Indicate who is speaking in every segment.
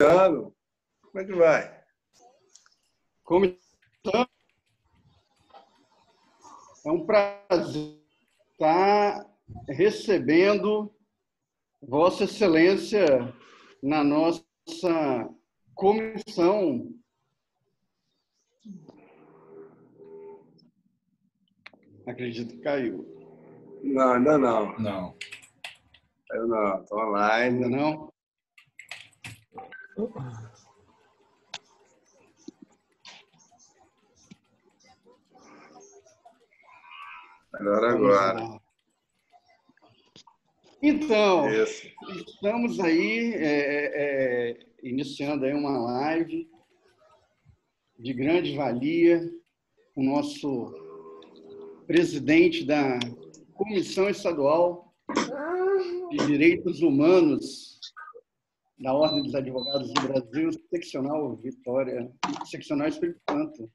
Speaker 1: Como é que vai?
Speaker 2: Como está? É um prazer estar recebendo Vossa Excelência na nossa comissão. Acredito que caiu.
Speaker 1: Não, ainda não.
Speaker 3: Não.
Speaker 1: Eu não, estou online.
Speaker 2: Ainda não?
Speaker 1: Melhor
Speaker 2: Vamos
Speaker 1: agora.
Speaker 2: lá. Então,
Speaker 1: Isso.
Speaker 2: estamos aí iniciando aí uma live de grande valia, o nosso presidente da Comissão Estadual de Direitos Humanos da Ordem dos Advogados do Brasil, seccional Vitória, seccional Espírito Santo.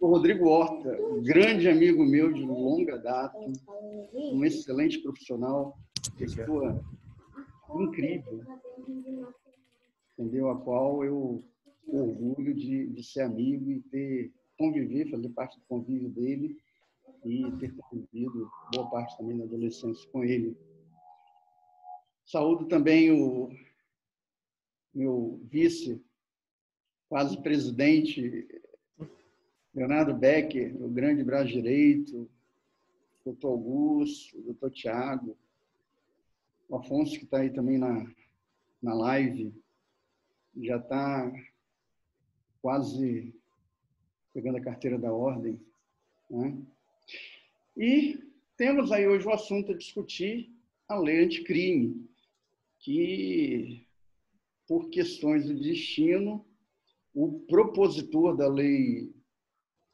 Speaker 2: O Rodrigo Horta, grande amigo meu de longa data, um excelente profissional, pessoa incrível, entendeu? A qual eu orgulho de ser amigo e ter conviver, fazer parte do convívio dele e ter convivido boa parte também da adolescência com ele. Saúdo também o meu vice, quase presidente, Leonardo Becker, o grande braço direito, doutor Augusto, doutor Tiago, o Afonso, que está aí também na live, já está quase pegando a carteira da ordem, né? E temos aí hoje o assunto a discutir, a lei anticrime, que, por questões do destino, o propositor da lei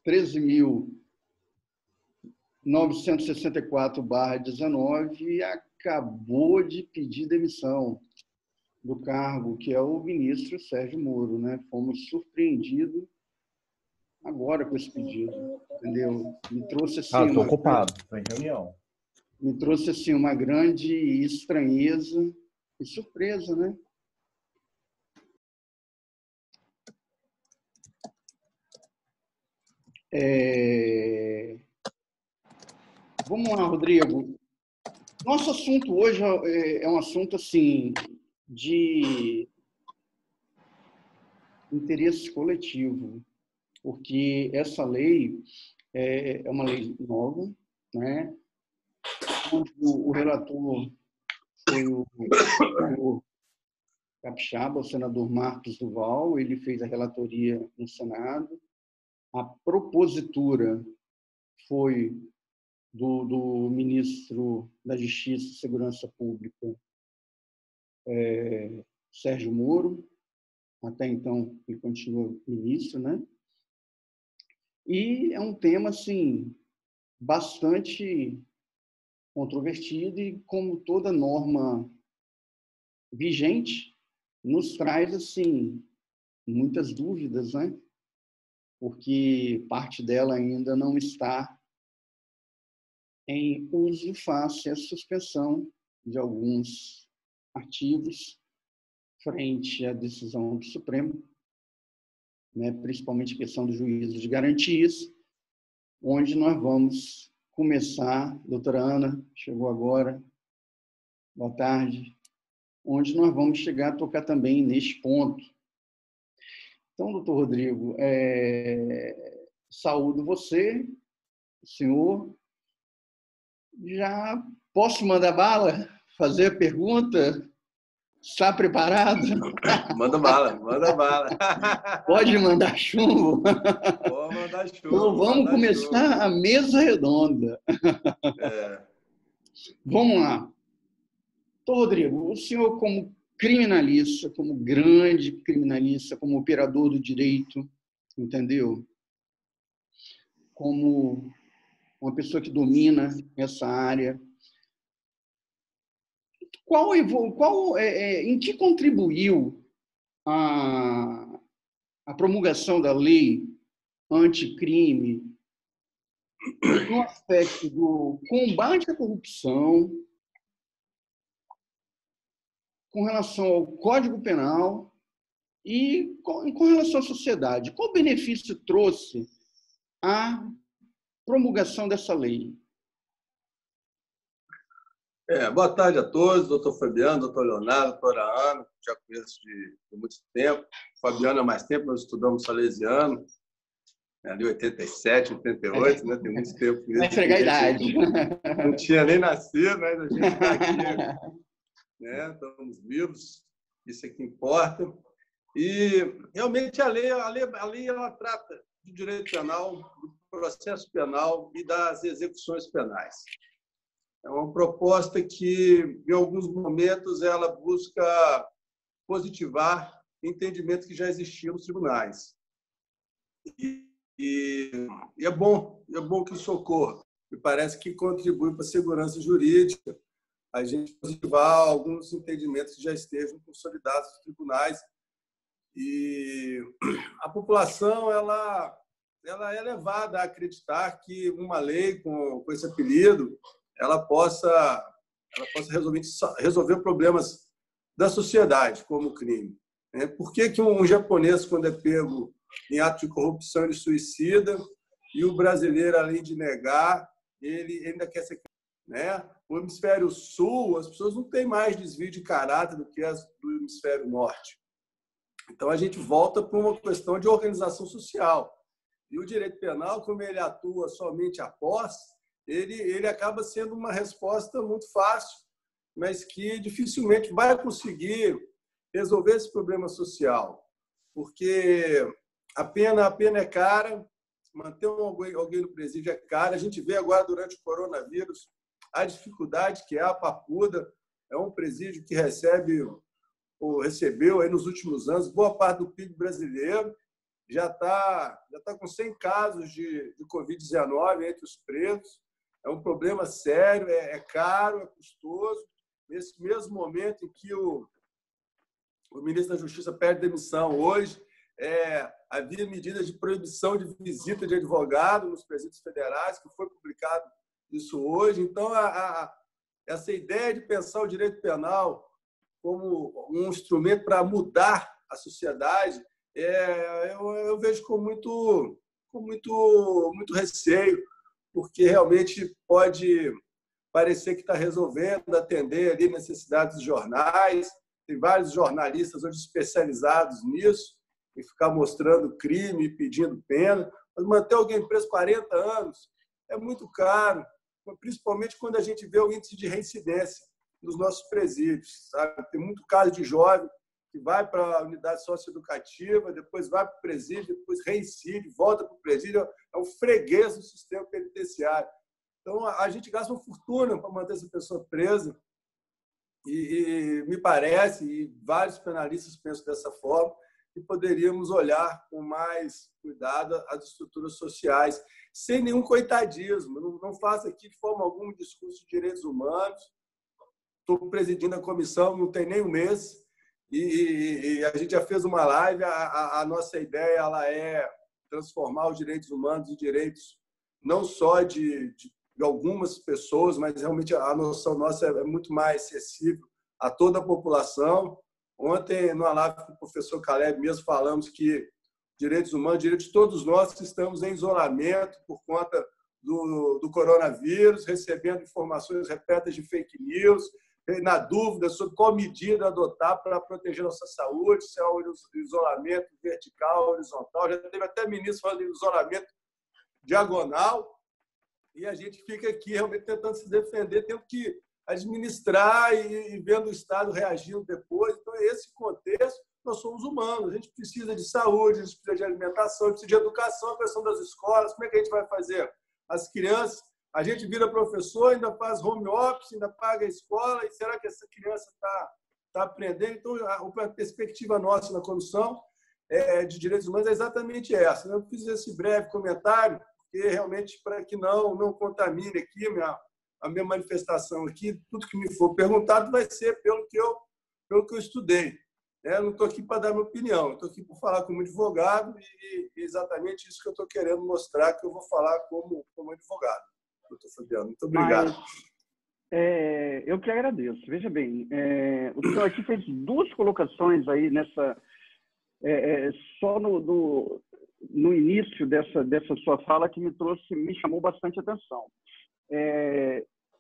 Speaker 2: 13.964/19 acabou de pedir demissão do cargo, que é o ministro Sérgio Moro, né? Fomos surpreendidos agora com esse pedido, entendeu? Me trouxe assim
Speaker 3: estou ocupado, estou em reunião.
Speaker 2: Me trouxe assim uma grande estranheza e surpresa, né? Vamos lá, Rodrigo. Nosso assunto hoje é um assunto assim de interesse coletivo, porque essa lei é uma lei nova, né? Onde o relator foi o Capixaba, o senador Marcos Duval, ele fez a relatoria no Senado. A propositura foi do ministro da Justiça e Segurança Pública, Sérgio Moro. Até então, ele continua ministro, né? E é um tema, assim, bastante controvertido e, como toda norma vigente, nos traz, assim, muitas dúvidas, né? Porque parte dela ainda não está em uso face à suspensão de alguns artigos frente à decisão do Supremo, né, principalmente a questão do juízo de garantias, onde nós vamos começar, doutora Ana, chegou agora, boa tarde, onde nós vamos chegar a tocar também neste ponto. Então, doutor Rodrigo, saúdo você, senhor. Já posso mandar bala? Fazer a pergunta? Está preparado?
Speaker 1: Manda bala, manda bala.
Speaker 2: Pode mandar chumbo?
Speaker 1: Vou mandar chumbo.
Speaker 2: Então, vamos começar a mesa redonda. Vamos lá. Então, Rodrigo, o senhor, como criminalista, como grande criminalista, como operador do direito, entendeu? Como uma pessoa que domina essa área, em que contribuiu a promulgação da lei anticrime no aspecto do combate à corrupção, com relação ao Código Penal e com relação à sociedade. Qual benefício trouxe a promulgação dessa lei?
Speaker 1: Boa tarde a todos, doutor Fabiano, doutor Leonardo, doutora Ana, já conheço de muito tempo. Fabiano há mais tempo, nós estudamos salesiano, ali 87, 88, né? Tem muito tempo.
Speaker 2: Vai entregar a idade.
Speaker 1: Não tinha nem nascido, mas a gente está aqui, né? Estamos vivos, isso é que importa. E, realmente, a lei ela trata do direito penal, do processo penal e das execuções penais. É uma proposta que, em alguns momentos, ela busca positivar entendimentos que já existiam nos tribunais. E é bom que isso ocorra. Me parece que contribui para a segurança jurídica a gente positivar alguns entendimentos que já estejam consolidados nos tribunais. E a população ela é levada a acreditar que uma lei com esse apelido ela possa resolver problemas da sociedade, como o crime. Por que um japonês, quando é pego em ato de corrupção, ele suicida, e o brasileiro, além de negar, ele ainda quer ser... né? O hemisfério sul, as pessoas não têm mais desvio de caráter do que as do hemisfério norte. Então, a gente volta para uma questão de organização social. E o direito penal, como ele atua somente após, ele acaba sendo uma resposta muito fácil, mas que dificilmente vai conseguir resolver esse problema social, porque a pena é cara, manter alguém no presídio é caro. A gente vê agora, durante o coronavírus, a dificuldade que é a Papuda. É um presídio que recebeu aí nos últimos anos boa parte do PIB brasileiro, já está com 100 casos de Covid-19 entre os presos. É um problema sério, é caro, é custoso. Nesse mesmo momento em que o ministro da Justiça pede demissão hoje, havia medidas de proibição de visita de advogado nos presídios federais, que foi publicado isso hoje. Então, essa ideia de pensar o direito penal como um instrumento para mudar a sociedade, eu vejo com muito receio, porque realmente pode parecer que está resolvendo, atender ali necessidades dos jornais. Tem vários jornalistas hoje especializados nisso, em ficar mostrando crime e pedindo pena. Mas manter alguém preso 40 anos é muito caro, principalmente quando a gente vê o índice de reincidência nos nossos presídios. Sabe? Tem muito caso de jovem que vai para a unidade socioeducativa, depois vai para o presídio, depois reincide, volta para o presídio. É um freguês do sistema penitenciário. Então, a gente gasta uma fortuna para manter essa pessoa presa. E me parece, e vários penalistas pensam dessa forma, que poderíamos olhar com mais cuidado as estruturas sociais, sem nenhum coitadismo. Não faço aqui de forma alguma um discurso de direitos humanos. Estou presidindo a comissão, não tem nem um mês, e a gente já fez uma live. A nossa ideia ela é transformar os direitos humanos em direitos não só de algumas pessoas, mas realmente a noção nossa é muito mais acessível a toda a população. Ontem, numa live com o professor Caleb mesmo, falamos que direitos humanos, direitos de todos nós que estamos em isolamento por conta do coronavírus, recebendo informações repletas de fake news, na dúvida sobre qual medida adotar para proteger nossa saúde, se é o isolamento vertical, horizontal. Já teve até ministro falando de isolamento diagonal, e a gente fica aqui realmente tentando se defender, tendo que administrar e vendo o Estado reagindo depois. Então, é esse contexto. Nós somos humanos, a gente precisa de saúde, a gente precisa de alimentação, a gente precisa de educação, a questão das escolas. Como é que a gente vai fazer? As crianças, a gente vira professor, ainda faz home office, ainda paga a escola, e será que essa criança está aprendendo? Então, a perspectiva nossa na comissão de direitos humanos é exatamente essa. Eu fiz esse breve comentário, porque realmente para que não contamine aqui a minha manifestação aqui, tudo que me for perguntado vai ser pelo que eu estudei. Eu não estou aqui para dar minha opinião, estou aqui para falar como advogado, e exatamente isso que eu estou querendo mostrar, que eu vou falar como advogado. Doutor Fabiano, muito obrigado.
Speaker 2: Eu que agradeço. Veja bem, o senhor aqui fez duas colocações aí nessa, só no início dessa sua fala que me chamou bastante atenção.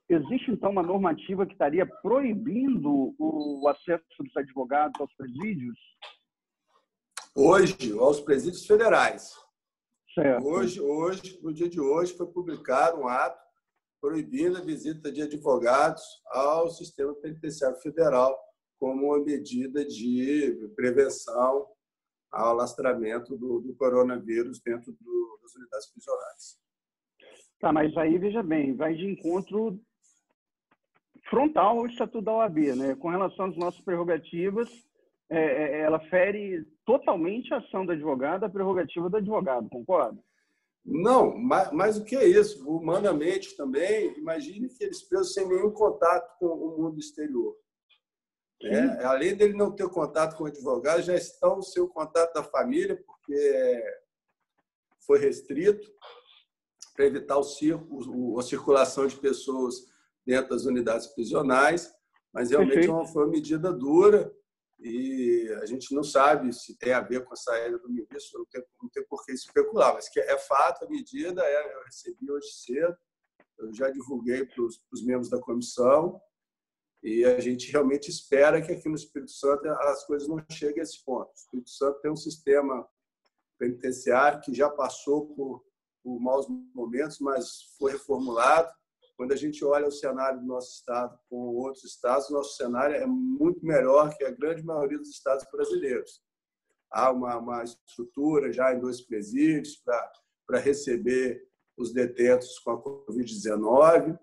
Speaker 2: Existe, então, uma normativa que estaria proibindo o acesso dos advogados aos presídios?
Speaker 1: Hoje, aos presídios federais.
Speaker 2: Certo.
Speaker 1: Hoje, no dia de hoje, foi publicado um ato proibindo a visita de advogados ao sistema penitenciário federal como uma medida de prevenção ao alastramento do coronavírus dentro das unidades prisionais.
Speaker 2: Tá, mas aí, veja bem, vai de encontro frontal ao Estatuto da OAB, né? Com relação às nossas prerrogativas, ela fere totalmente a ação do advogado, a prerrogativa do advogado, concorda?
Speaker 1: Não, mas o que é isso? Humanamente também, imagine que eles presos sem nenhum contato com o mundo exterior. Além dele não ter contato com o advogado, já estão sem o contato da família, porque foi restrito para evitar a circulação de pessoas dentro das unidades prisionais, mas realmente foi uma medida dura e a gente não sabe se tem a ver com a saída do ministro, não tem por que especular, mas que é fato, a medida eu recebi hoje cedo, eu já divulguei para os membros da comissão e a gente realmente espera que aqui no Espírito Santo as coisas não cheguem a esse ponto. O Espírito Santo tem um sistema penitenciário que já passou por maus momentos, mas foi reformulado. Quando a gente olha o cenário do nosso estado com outros estados, o nosso cenário é muito melhor que a grande maioria dos estados brasileiros. Há uma estrutura já em 2 presídios para receber os detentos com a Covid-19.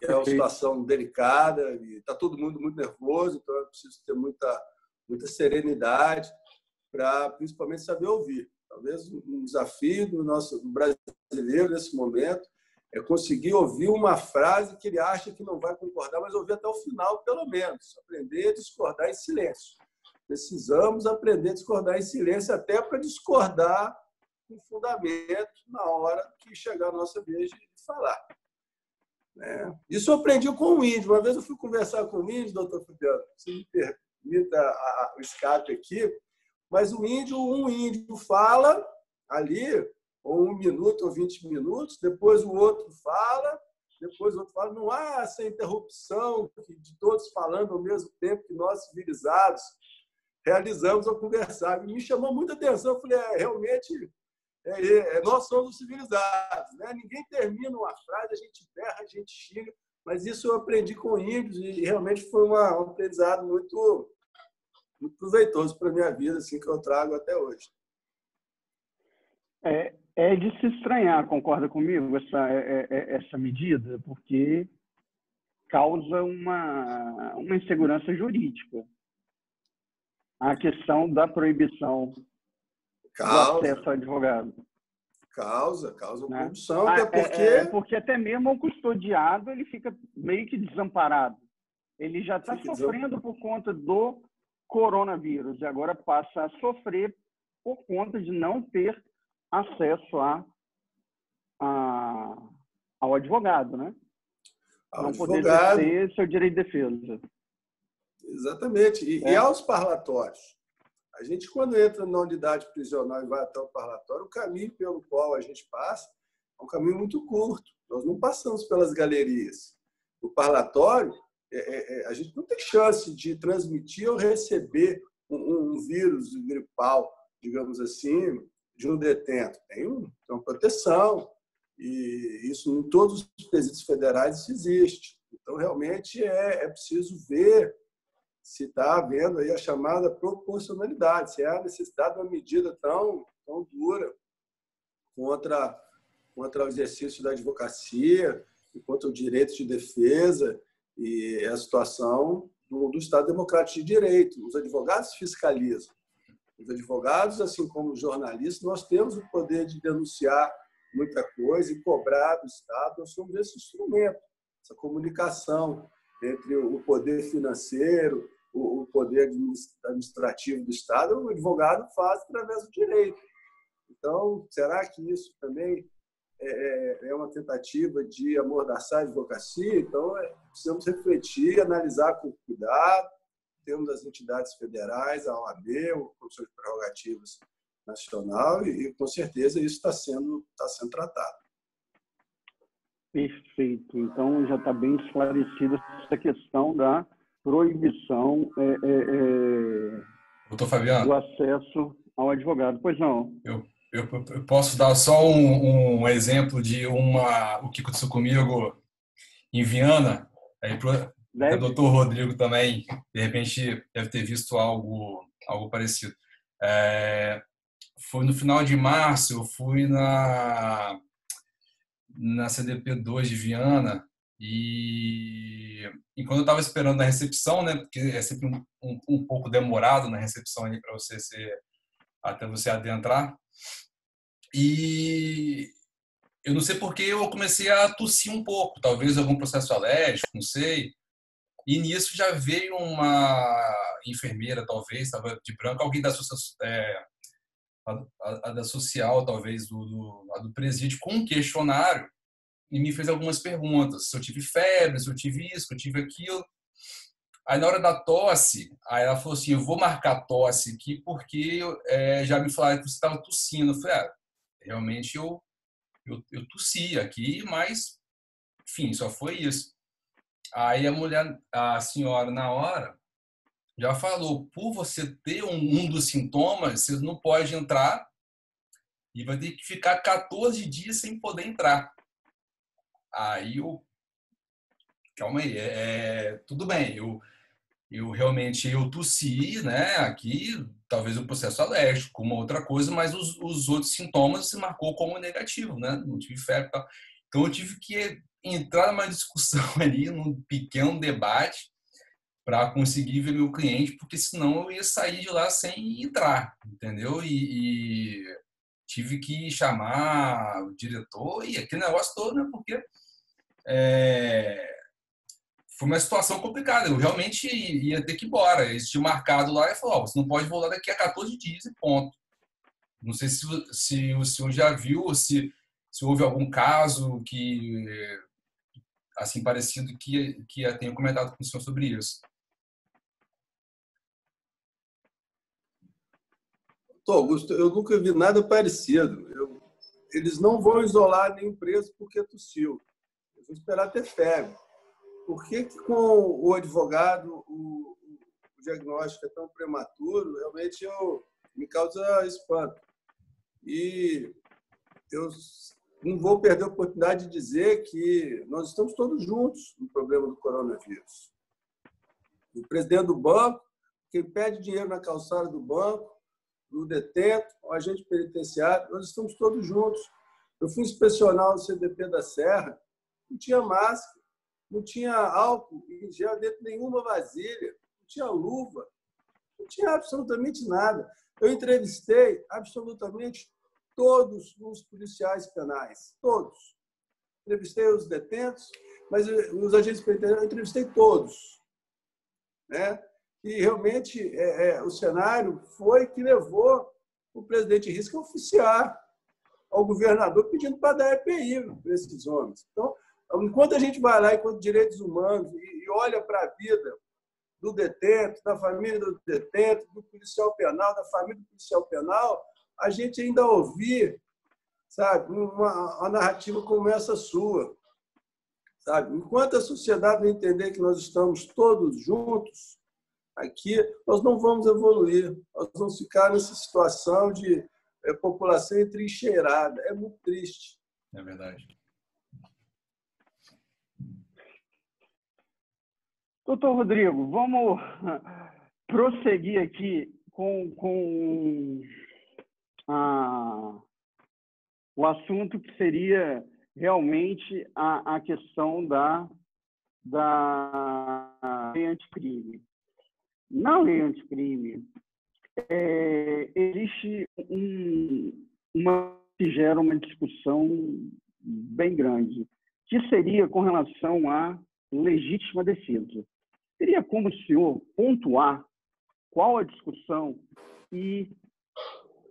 Speaker 1: É uma situação delicada e está todo mundo muito nervoso, então é preciso ter muita serenidade para, principalmente, saber ouvir. Talvez um desafio do brasileiro nesse momento é conseguir ouvir uma frase que ele acha que não vai concordar, mas ouvir até o final, pelo menos. Aprender a discordar em silêncio. Precisamos aprender a discordar em silêncio até para discordar com fundamento na hora que chegar a nossa vez de falar. Isso eu aprendi com o índio. Uma vez eu fui conversar com o índio, doutor Fabiano, se me permita o escape aqui, mas um índio fala ali, ou 1 minuto ou 20 minutos, depois o outro fala, não há essa interrupção de todos falando ao mesmo tempo que nós, civilizados, realizamos ao conversar. E me chamou muita atenção, eu falei, realmente, nós somos civilizados, né? Ninguém termina uma frase, a gente berra, a gente xinga, mas isso eu aprendi com índios e realmente foi um aprendizado muito proveitoso para a minha vida, assim, que eu trago até hoje.
Speaker 2: É de se estranhar, concorda comigo, essa medida, porque causa uma insegurança jurídica. A questão da proibição do acesso ao advogado.
Speaker 1: Causa
Speaker 2: né?
Speaker 1: corrupção, até
Speaker 2: porque até mesmo o custodiado ele fica meio que desamparado. Ele já está sofrendo por conta do coronavírus e agora passa a sofrer por conta de não ter acesso ao advogado, né? Não poder exercer seu direito de defesa.
Speaker 1: Exatamente. E aos parlatórios? A gente, quando entra na unidade prisional e vai até o parlatório, o caminho pelo qual a gente passa é um caminho muito curto. Nós não passamos pelas galerias. O parlatório, a gente não tem chance de transmitir ou receber um vírus gripal, digamos assim, de um detento. Tem uma proteção, e isso em todos os presídios federais isso existe. Então, realmente, é preciso ver se está havendo aí a chamada proporcionalidade, se há necessidade de uma medida tão dura contra o exercício da advocacia, contra o direito de defesa e a situação do Estado Democrático de Direito. Os advogados fiscalizam. Os advogados, assim como os jornalistas, nós temos o poder de denunciar muita coisa e cobrar do Estado. Nós somos esse instrumento, essa comunicação entre o poder financeiro, o poder administrativo do Estado, o advogado faz através do direito. Então, será que isso também é uma tentativa de amordaçar a advocacia, então precisamos refletir, analisar com cuidado. Temos as entidades federais, a OAB, o Conselho de Prerrogativas Nacional, e com certeza isso está sendo tratado.
Speaker 2: Perfeito. Então, já está bem esclarecida essa questão da proibição
Speaker 4: Doutor Fabiano,
Speaker 2: do acesso ao advogado. Pois não.
Speaker 4: Eu posso dar só um exemplo de o que aconteceu comigo em Viana. Aí o doutor Rodrigo também, de repente, deve ter visto algo parecido. Foi no final de março, eu fui na CDP2 de Viana e quando eu estava esperando na recepção, né, porque é sempre um pouco demorado na recepção ali para até você adentrar, e eu não sei porque eu comecei a tossir um pouco, talvez algum processo alérgico, não sei, e nisso já veio uma enfermeira, talvez, estava de branco, alguém da da social, talvez, do presídio, com um questionário, e me fez algumas perguntas. Se eu tive febre, se eu tive isso, se eu tive aquilo. Aí, na hora da tosse, aí ela falou assim, eu vou marcar tosse aqui porque já me falaram que você estava tossindo. Eu falei, realmente eu tossi aqui, mas, enfim, só foi isso. Aí a senhora, na hora, já falou, por você ter um dos sintomas, você não pode entrar e vai ter que ficar 14 dias sem poder entrar. Aí calma aí, tudo bem, eu realmente tossi, né, aqui, talvez um processo alérgico, uma outra coisa, mas os outros sintomas se marcou como negativo, né, não tive febre e tal. Então eu tive que entrar numa discussão ali, num pequeno debate, para conseguir ver meu cliente, porque senão eu ia sair de lá sem entrar, entendeu? E tive que chamar o diretor e aquele negócio todo, né? Porque foi uma situação complicada. Eu realmente ia ter que ir embora. Eles tinham marcado lá e falou, você não pode voltar daqui a 14 dias e ponto. Não sei se o senhor já viu ou se houve algum caso que assim parecido que eu tenha comentado com o senhor sobre isso.
Speaker 1: Augusto, eu nunca vi nada parecido. Eles não vão isolar nenhum preso porque tossiu. Eles vão esperar ter febre. Por que com o advogado o diagnóstico é tão prematuro? Realmente me causa espanto. E eu não vou perder a oportunidade de dizer que nós estamos todos juntos no problema do coronavírus. O presidente do banco, quem pede dinheiro na calçada do banco, do detento, o agente penitenciário, nós estamos todos juntos. Eu fui inspecionar o CDP da Serra, não tinha máscara, não tinha álcool em gel dentro de nenhuma vasilha, não tinha luva, não tinha absolutamente nada. Eu entrevistei absolutamente todos os policiais penais, todos. Entrevistei os detentos, mas os agentes penitenciários eu entrevistei todos, né? E realmente o cenário foi que levou o presidente Risco a oficiar ao governador pedindo para dar EPI para esses homens. Então, enquanto a gente vai lá, enquanto direitos humanos, e olha para a vida do detento, da família do detento, do policial penal, da família do policial penal, a gente ainda ouvir, sabe, uma narrativa como essa sua. Sabe? Enquanto a sociedade não entender que nós estamos todos juntos, aqui nós não vamos evoluir, nós vamos ficar nessa situação de população entrincheirada. É muito triste.
Speaker 4: É verdade.
Speaker 2: Doutor Rodrigo, vamos prosseguir aqui com o assunto que seria realmente a questão da lei anticrime. Na lei anticrime, existe que gera uma discussão bem grande, que seria com relação à legítima defesa. Teria como o senhor pontuar qual a discussão e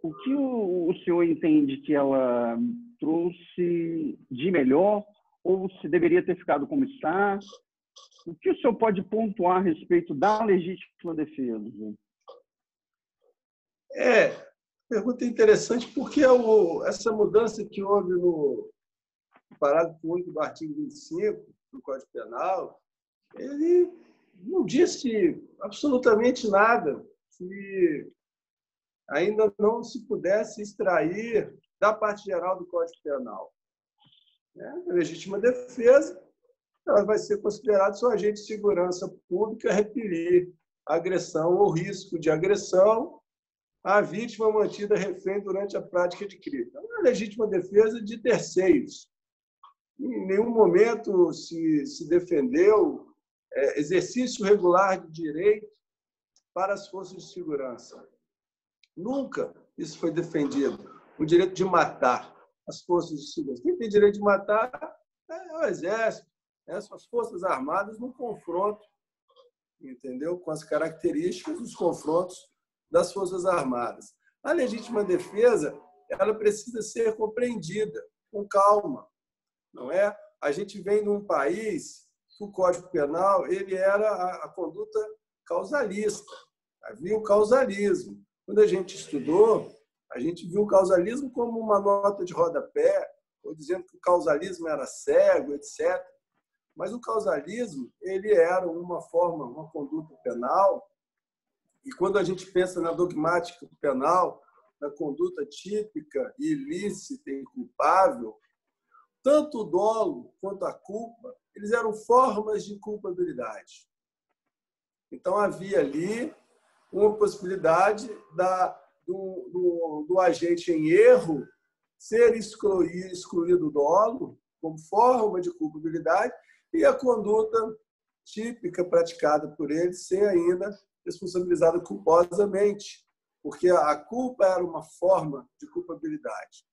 Speaker 2: o que o senhor entende que ela trouxe de melhor ou se deveria ter ficado como está? O que o senhor pode pontuar a respeito da legítima defesa?
Speaker 1: Pergunta interessante, porque essa mudança que houve no parágrafo único do artigo 25 do Código Penal, ele não disse absolutamente nada que ainda não se pudesse extrair da parte geral do Código Penal. A legítima defesa, ela vai ser considerada só agente de segurança pública repelir agressão ou risco de agressão à vítima mantida refém durante a prática de crime. Então, é a legítima defesa de terceiros. Em nenhum momento se defendeu exercício regular de direito para as forças de segurança. Nunca isso foi defendido. O direito de matar as forças de segurança. Quem tem direito de matar é o Exército, são as Forças Armadas no confronto, entendeu? Com as características dos confrontos das Forças Armadas. A legítima defesa, ela precisa ser compreendida com calma, não é? A gente vem num país que o Código Penal ele era a conduta causalista. Havia o causalismo. Quando a gente estudou, a gente viu o causalismo como uma nota de rodapé, ou dizendo que o causalismo era cego, etc. Mas o causalismo ele era uma forma, uma conduta penal, e quando a gente pensa na dogmática penal, na conduta típica, ilícita e culpável, tanto o dolo quanto a culpa, eles eram formas de culpabilidade. Então, havia ali uma possibilidade do agente em erro ser excluído do dolo como forma de culpabilidade e a conduta típica praticada por ele ser ainda responsabilizada culposamente, porque a culpa era uma forma de culpabilidade.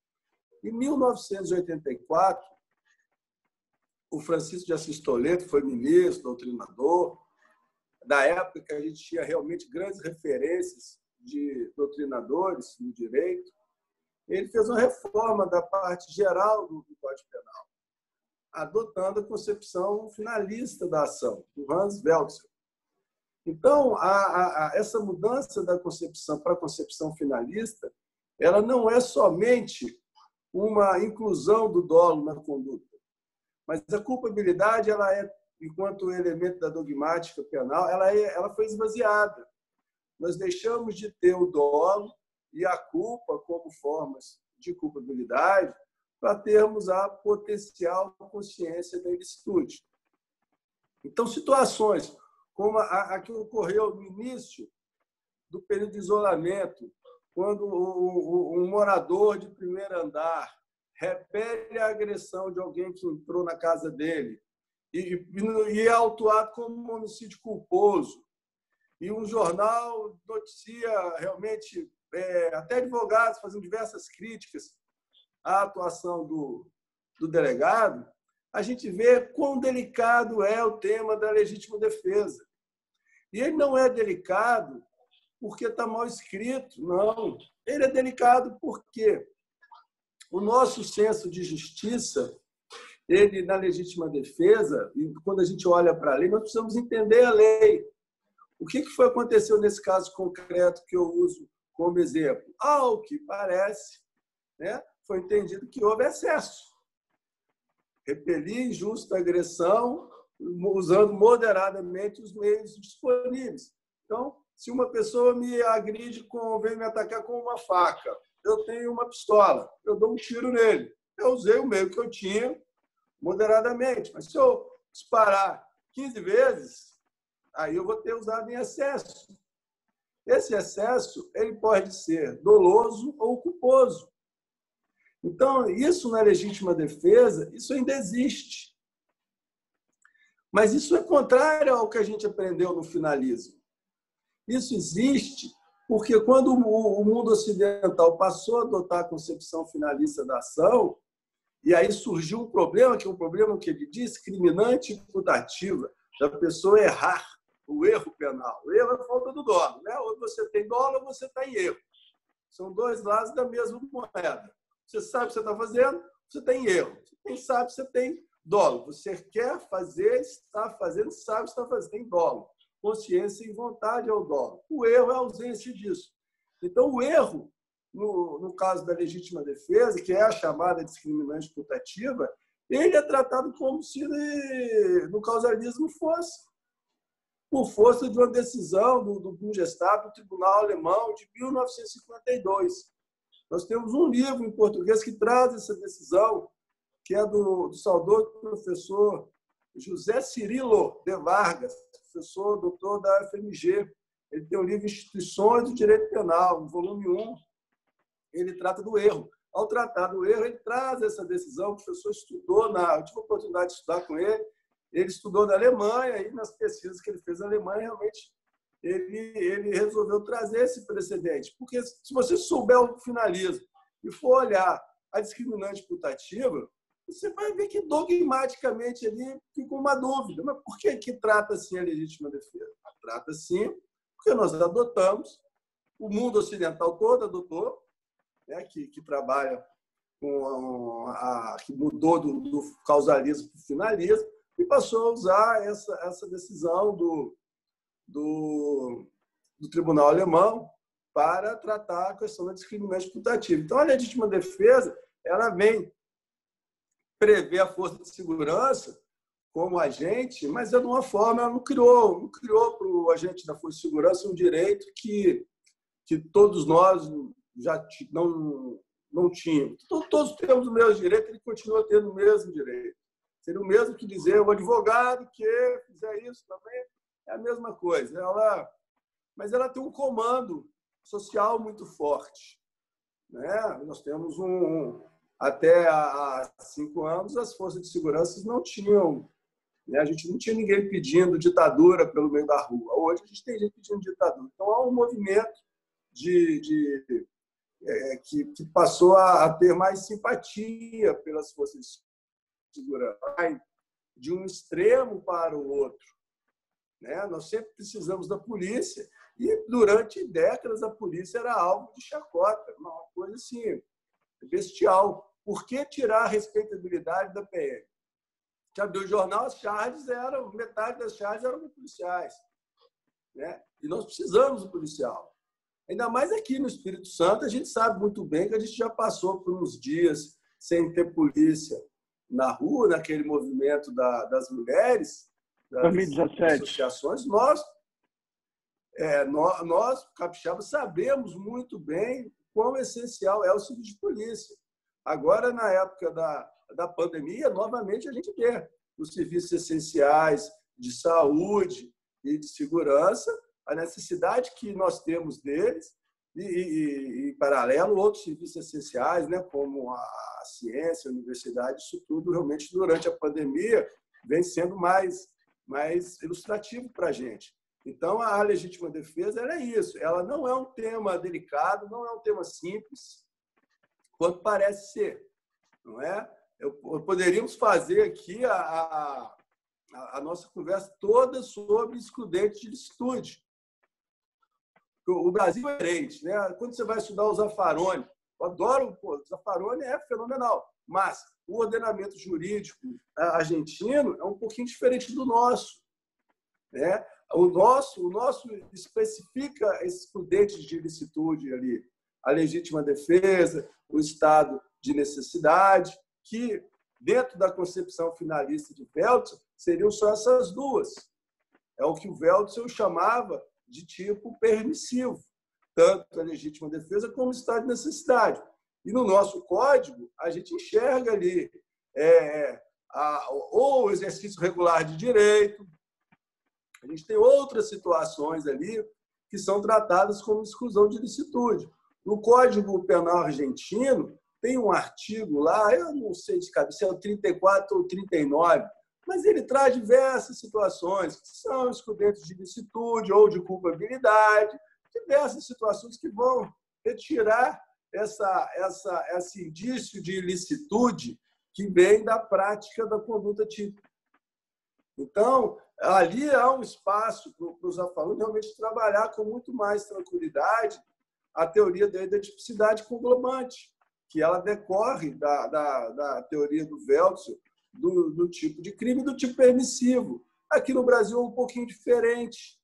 Speaker 1: Em 1984, o Francisco de Assis Toledo foi ministro, doutrinador, da época que a gente tinha realmente grandes referências de doutrinadores no direito. Ele fez uma reforma da parte geral do Código Penal, adotando a concepção finalista da ação, do Hans Welzel. Então, essa mudança da concepção para a concepção finalista, ela não é somente uma inclusão do dolo na conduta, mas a culpabilidade, ela é, enquanto elemento da dogmática penal, ela foi esvaziada. Nós deixamos de ter o dolo e a culpa como formas de culpabilidade para termos a potencial consciência da ilicitude. Então, situações como a que ocorreu no início do período de isolamento, quando um morador de primeiro andar repele a agressão de alguém que entrou na casa dele e é autuado como um homicídio culposo. E um jornal noticia realmente, até advogados fazendo diversas críticas à atuação do delegado, a gente vê quão delicado é o tema da legítima defesa. E ele não é delicado porque está mal escrito, não. Ele é delicado porque o nosso senso de justiça, ele, na legítima defesa, e quando a gente olha para a lei, nós precisamos entender a lei. O que foi aconteceu nesse caso concreto que eu uso como exemplo? Ao que parece, foi entendido que houve excesso. Repelir injusta agressão usando moderadamente os meios disponíveis. Então, se uma pessoa me agride, vem me atacar com uma faca, eu tenho uma pistola, eu dou um tiro nele. Eu usei o meio que eu tinha moderadamente. Mas se eu disparar 15 vezes, aí eu vou ter usado em excesso. Esse excesso ele pode ser doloso ou culposo. Então, isso na legítima defesa, isso ainda existe. Mas isso é contrário ao que a gente aprendeu no finalismo. Isso existe porque quando o mundo ocidental passou a adotar a concepção finalista da ação, e aí surgiu um problema, que é um problema que ele diz, discriminante e putativa, da pessoa errar, o erro penal. O erro é a falta do dolo. Ou você tem dolo ou você está em erro. São dois lados da mesma moeda. Você sabe o que você está fazendo, você tem erro. Quem sabe, você tem dolo. Você quer fazer, está fazendo, sabe o que está fazendo, tem dolo. Consciência e vontade é o dolo. O erro é a ausência disso. Então, o erro, no caso da legítima defesa, que é a chamada discriminante putativa, ele é tratado como se no causalismo fosse, por força de uma decisão do Bundestag, do Tribunal Alemão, de 1952. Nós temos um livro em português que traz essa decisão, que é do saudoso professor José Cirilo de Vargas, professor doutor da FMG. Ele tem o livro Instituições do Direito Penal, no volume 1. Ele trata do erro. Ao tratar do erro, ele traz essa decisão. O professor estudou, eu tive a oportunidade de estudar com ele. Ele estudou na Alemanha, e nas pesquisas que ele fez na Alemanha, realmente, ele resolveu trazer esse precedente. Porque se você souber o finalismo e for olhar a discriminante putativa, você vai ver que dogmaticamente ali fica uma dúvida. Mas por que trata assim a legítima defesa? Trata assim porque nós adotamos, o mundo ocidental todo adotou, né, que trabalha que mudou do causalismo para o finalismo, e passou a usar essa decisão do Tribunal Alemão para tratar a questão da discriminação putativa. Então, a legítima defesa ela vem prever a força de segurança como agente, mas de uma forma, ela não criou para o agente da força de segurança um direito que todos nós já não tínhamos. Então, todos temos o mesmo direito, ele continua tendo o mesmo direito. Seria o mesmo que dizer o advogado que fizer isso também é a mesma coisa. Mas ela tem um comando social muito forte, né? Nós temos até há 5 anos as forças de segurança não tinham, né? A gente não tinha ninguém pedindo ditadura pelo meio da rua. Hoje a gente tem gente pedindo ditadura. Então há um movimento que passou a ter mais simpatia pelas forças de segurança, de um extremo para o outro, né? Nós sempre precisamos da polícia e durante décadas a polícia era alvo de chacota, uma coisa assim bestial. Por que tirar a respeitabilidade da PM? Que abriu o jornal, metade das charges eram de policiais, né? E nós precisamos do policial. Ainda mais aqui no Espírito Santo, a gente sabe muito bem que a gente já passou por uns dias sem ter polícia na rua, naquele movimento das mulheres, das
Speaker 2: 2017.
Speaker 1: associações. Nós, capixabas, sabemos muito bem quão essencial é o serviço de polícia. Agora, na época da pandemia, novamente a gente vê os serviços essenciais de saúde e de segurança, a necessidade que nós temos deles e em paralelo, outros serviços essenciais, né, como a ciência, a universidade, isso tudo realmente durante a pandemia vem sendo mais ilustrativo para a gente. Então, a legítima defesa ela é isso. Ela não é um tema delicado, não é um tema simples, quanto parece ser. Não é? Poderíamos fazer aqui a nossa conversa toda sobre excludente de licitude. O Brasil é diferente, né? Quando você vai estudar o Zaffaroni, eu adoro, o Zaffaroni é fenomenal, mas o ordenamento jurídico argentino é um pouquinho diferente do nosso, né? O nosso especifica esses excludentes de licitude ali, a legítima defesa, o estado de necessidade, que dentro da concepção finalista de Weltzel seriam só essas duas. É o que o Weltzel chamava de tipo permissivo, tanto a legítima defesa como o estado de necessidade. E no nosso código, a gente enxerga ali ou o exercício regular de direito, a gente tem outras situações ali que são tratadas como exclusão de licitude. No Código Penal argentino, tem um artigo lá, eu não sei de cabeça, é o 34 ou 39, mas ele traz diversas situações que são excludentes de licitude ou de culpabilidade, diversas situações que vão retirar esse indício de ilicitude que vem da prática da conduta típica. Então, ali há um espaço para os Zaffaroni realmente trabalhar com muito mais tranquilidade a teoria da identificidade conglobante, que ela decorre da teoria do Veltzer, do tipo de crime, do tipo permissivo. Aqui no Brasil é um pouquinho diferente.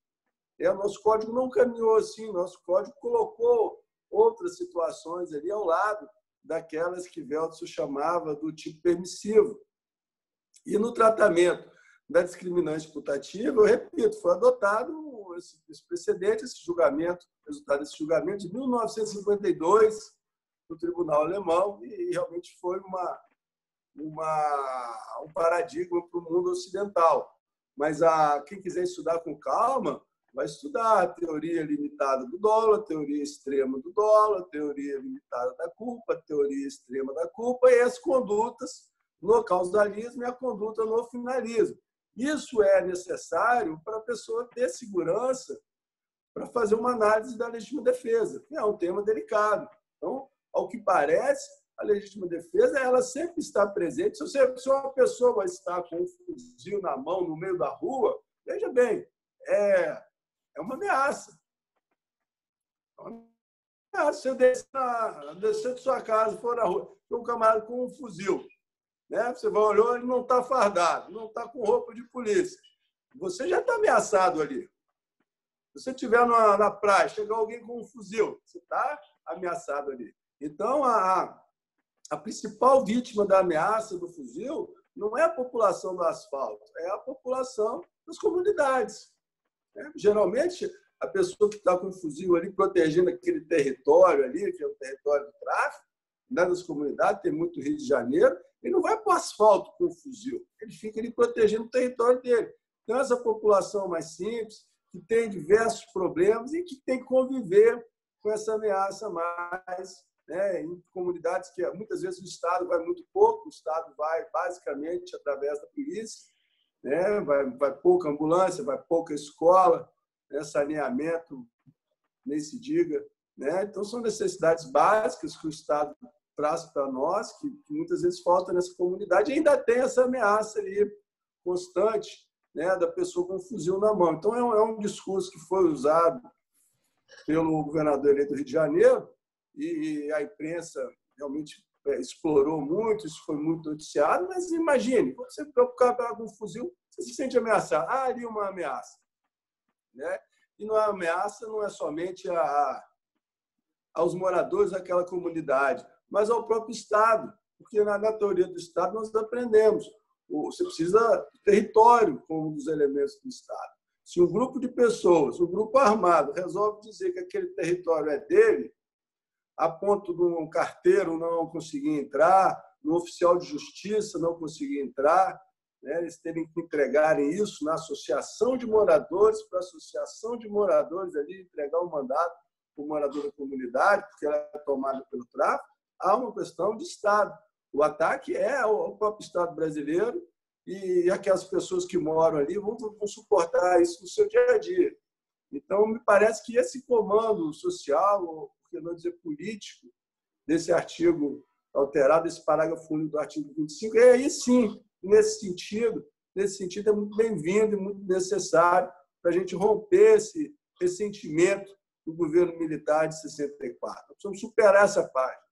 Speaker 1: O nosso código não caminhou assim, nosso código colocou outras situações ali ao lado daquelas que Veltzer chamava do tipo permissivo. E no tratamento da discriminante putativa, eu repito, foi adotado esse precedente, esse julgamento, resultado desse julgamento de 1952 no Tribunal Alemão, e realmente foi um paradigma para o mundo ocidental. Mas quem quiser estudar com calma, vai estudar a teoria limitada do dolo, a teoria extrema do dolo, a teoria limitada da culpa, a teoria extrema da culpa e as condutas no causalismo e a conduta no finalismo. Isso é necessário para a pessoa ter segurança para fazer uma análise da legítima defesa, que é um tema delicado. Então, ao que parece, a legítima defesa ela sempre está presente. Se uma pessoa está com um fuzil na mão no meio da rua, veja bem, é uma ameaça. Se eu descer de sua casa, for na rua, tem um camarada com um fuzil, né? Você vai olhar, ele não está fardado, não está com roupa de polícia. Você já está ameaçado ali. Se você estiver na praia, chegar alguém com um fuzil, você está ameaçado ali. Então, a principal vítima da ameaça do fuzil não é a população do asfalto, é a população das comunidades. Geralmente, a pessoa que está com o fuzil ali protegendo aquele território ali, que é o território do tráfico, das comunidades, tem muito Rio de Janeiro, ele não vai para o asfalto com o fuzil, ele fica ali protegendo o território dele. Então, essa população mais simples, que tem diversos problemas e que tem que conviver com essa ameaça mais, né, em comunidades que muitas vezes o Estado vai muito pouco, o Estado vai basicamente através da polícia, né, vai pouca ambulância, vai pouca escola, né, saneamento, nem se diga. Né? Então, são necessidades básicas que o Estado traz para nós, que muitas vezes falta nessa comunidade, e ainda tem essa ameaça ali constante, né, da pessoa com um fuzil na mão. Então, é um discurso que foi usado pelo governador eleito do Rio de Janeiro, e a imprensa realmente explorou muito, isso foi muito noticiado, mas imagine, você ficar com um fuzil, você se sente ameaçado. Há ali uma ameaça. Né? E a ameaça não é somente aos moradores daquela comunidade, mas ao próprio Estado, porque na teoria do Estado nós aprendemos, você precisa de território como um dos elementos do Estado. Se um grupo de pessoas, um grupo armado, resolve dizer que aquele território é dele, a ponto de um carteiro não conseguir entrar, um oficial de justiça não conseguir entrar, né, eles terem que entregarem isso na associação de moradores, para a associação de moradores ali entregar o mandato para o morador da comunidade, porque ela é tomada pelo tráfico, há uma questão de Estado. O ataque é ao próprio Estado brasileiro e aquelas pessoas que moram ali vão suportar isso no seu dia a dia. Então, me parece que esse comando social, ou por que não dizer político, desse artigo alterado, esse parágrafo único do artigo 25, é aí sim, nesse sentido é muito bem-vindo e muito necessário para a gente romper esse ressentimento do governo militar de 64. Nós precisamos superar essa página.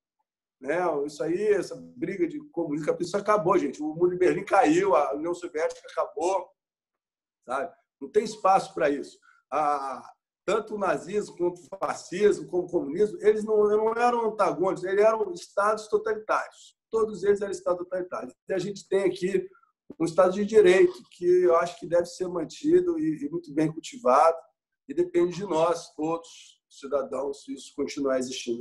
Speaker 1: Né? Isso aí, essa briga de comunismo, isso acabou, gente. O muro de Berlim caiu, a União Soviética acabou. Sabe? Não tem espaço para isso. Tanto o nazismo, quanto o fascismo, como o comunismo, eles não eram antagônicos, eles eram estados totalitários. Todos eles eram estados totalitários. E a gente tem aqui um Estado de Direito que eu acho que deve ser mantido e muito bem cultivado, e depende de nós, todos, cidadãos, se isso continuar existindo.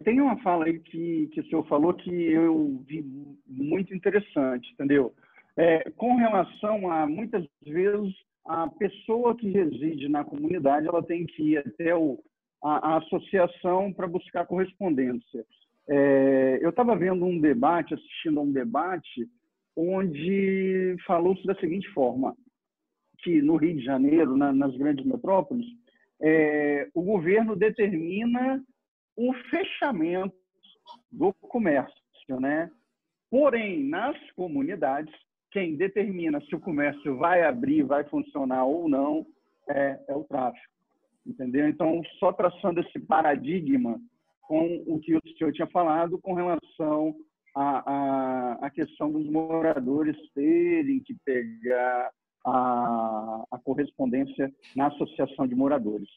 Speaker 2: Tem uma fala aí que o senhor falou que eu vi muito interessante, entendeu? Com relação a, muitas vezes, a pessoa que reside na comunidade ela tem que ir até a associação para buscar correspondência. Eu estava vendo um debate, assistindo a um debate, onde falou-se da seguinte forma, que no Rio de Janeiro, nas grandes metrópoles, o governo determina o fechamento do comércio, né? Porém, nas comunidades, quem determina se o comércio vai abrir, vai funcionar ou não, é o tráfico. entendeu? Então, só traçando esse paradigma com o que o senhor tinha falado com relação à questão dos moradores terem que pegar a correspondência na associação de moradores.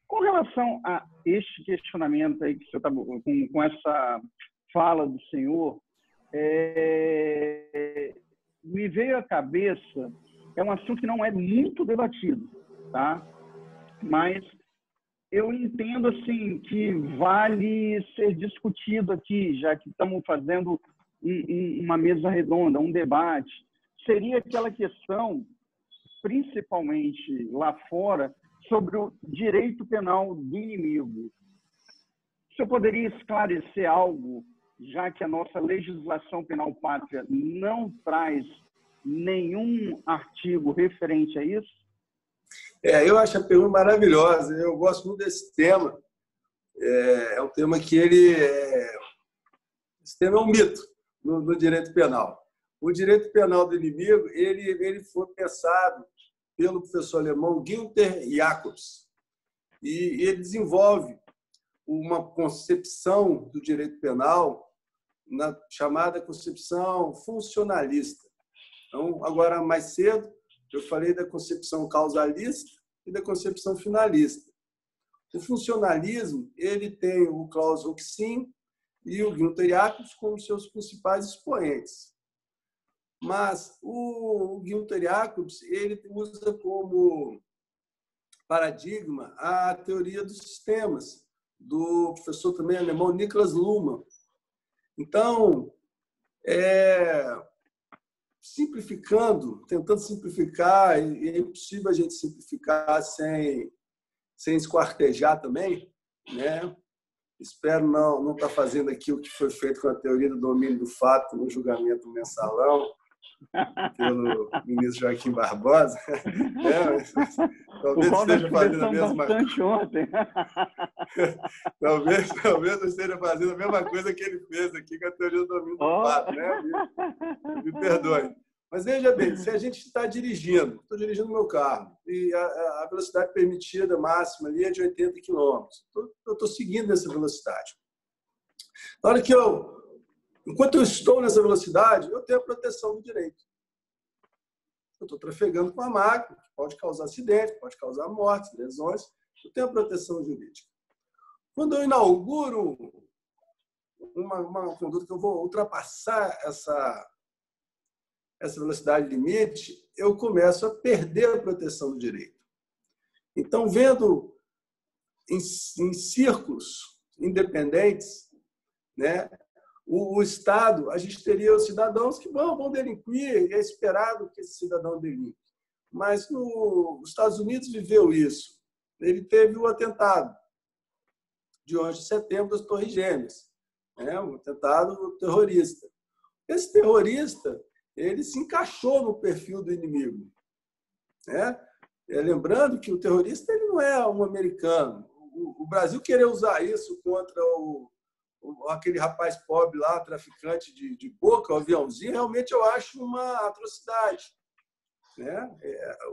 Speaker 2: Com relação a este questionamento aí que o senhor está com essa fala do senhor, me veio à cabeça, é um assunto que não é muito debatido, tá? Mas eu entendo assim que vale ser discutido aqui, já que estamos fazendo uma mesa redonda, um debate. Seria aquela questão, principalmente lá fora, sobre o direito penal do inimigo. O senhor poderia esclarecer algo, já que a nossa legislação penal pátria não traz nenhum artigo referente a isso?
Speaker 1: Eu acho a pergunta maravilhosa. Eu gosto muito desse tema. É um tema que esse tema é um mito no direito penal. O direito penal do inimigo ele foi pensado pelo professor alemão Günther Jacobs e ele desenvolve uma concepção do direito penal chamada concepção funcionalista. Então, agora mais cedo eu falei da concepção causalista e da concepção finalista. O funcionalismo ele tem o Klaus Roxin e o Günther Jacobs como seus principais expoentes. Mas o Günther Jacobs ele usa como paradigma a teoria dos sistemas, do professor também alemão Niklas Luhmann. Então, simplificando, tentando simplificar, e é impossível a gente simplificar sem esquartejar também, né? Espero não estar fazendo aqui o que foi feito com a teoria do domínio do fato no julgamento mensalão pelo ministro Joaquim Barbosa. Talvez esteja fazendo a mesma coisa. Talvez eu esteja fazendo a mesma coisa que ele fez aqui com a teoria do domínio do fato, né? Me perdoe. Mas veja bem, se a gente está dirigindo, estou dirigindo meu carro e a velocidade permitida máxima ali é de 80 km. Eu estou seguindo essa velocidade. Na hora que enquanto eu estou nessa velocidade, eu tenho a proteção do direito. Eu estou trafegando com a máquina, que pode causar acidente, pode causar mortes, lesões. Eu tenho a proteção jurídica. Quando eu inauguro uma conduta que eu vou ultrapassar essa velocidade limite, eu começo a perder a proteção do direito. Então, vendo em círculos independentes, né, o Estado, a gente teria os cidadãos que vão delinquir, e é esperado que esse cidadão delinque. Mas os Estados Unidos viveu isso. Ele teve o atentado de 11 de setembro das Torres Gêmeas, né, um atentado terrorista. Esse terrorista ele se encaixou no perfil do inimigo, né? Lembrando que o terrorista ele não é um americano. O Brasil querer usar isso contra aquele rapaz pobre lá, traficante de coca, o aviãozinho, realmente eu acho uma atrocidade, né?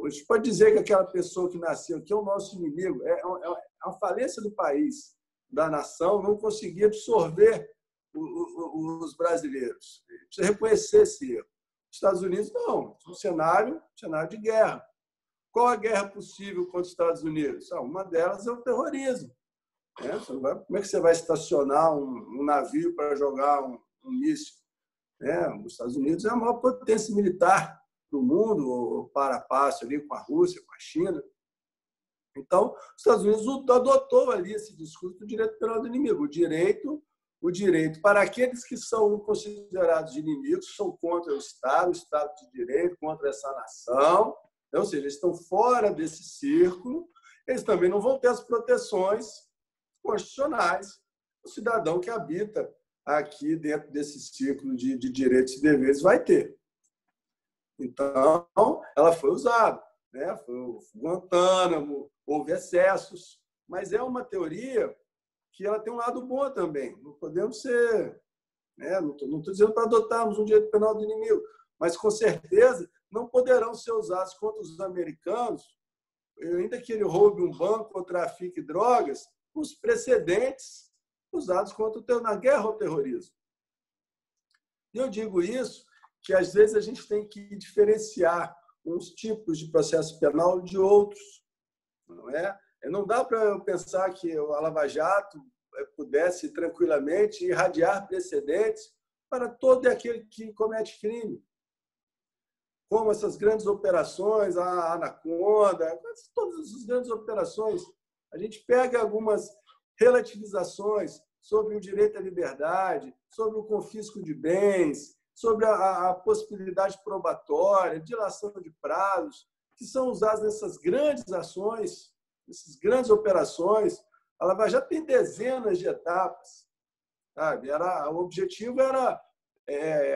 Speaker 1: A gente pode dizer que aquela pessoa que nasceu aqui é o nosso inimigo. É a falência do país, da nação, não conseguir absorver os brasileiros. Precisa reconhecer esse erro. Os Estados Unidos, não. Um cenário de guerra. Qual a guerra possível contra os Estados Unidos? Uma delas é o terrorismo. Como é que você vai estacionar um navio para jogar um míssil? Os Estados Unidos é a maior potência militar do mundo, o para-passo ali com a Rússia, com a China. Então, os Estados Unidos adotou ali esse discurso do direito penal do inimigo. O direito para aqueles que são considerados inimigos, são contra o Estado de Direito, contra essa nação, ou seja, eles estão fora desse círculo, eles também não vão ter as proteções constitucionais do cidadão que habita aqui dentro desse círculo de direitos e deveres vai ter. Então, ela foi usada, né? Foi o Guantánamo, houve excessos, mas é uma teoria que ela tem um lado bom também. Não podemos ser... Não estou dizendo para adotarmos um direito penal do inimigo, mas, com certeza, não poderão ser usados contra os americanos ainda que ele roube um banco ou trafique drogas, os precedentes usados na guerra ao terrorismo. E eu digo isso que, às vezes, a gente tem que diferenciar uns tipos de processo penal de outros. Não é? Não dá para eu pensar que a Lava Jato pudesse tranquilamente irradiar precedentes para todo aquele que comete crime. Como essas grandes operações, a Anaconda, todas essas grandes operações. A gente pega algumas relativizações sobre o direito à liberdade, sobre o confisco de bens, sobre a possibilidade probatória, dilação de prazos, que são usados nessas grandes ações, nessas grandes operações. A Lava Jato tem dezenas de etapas. Sabe? O objetivo era...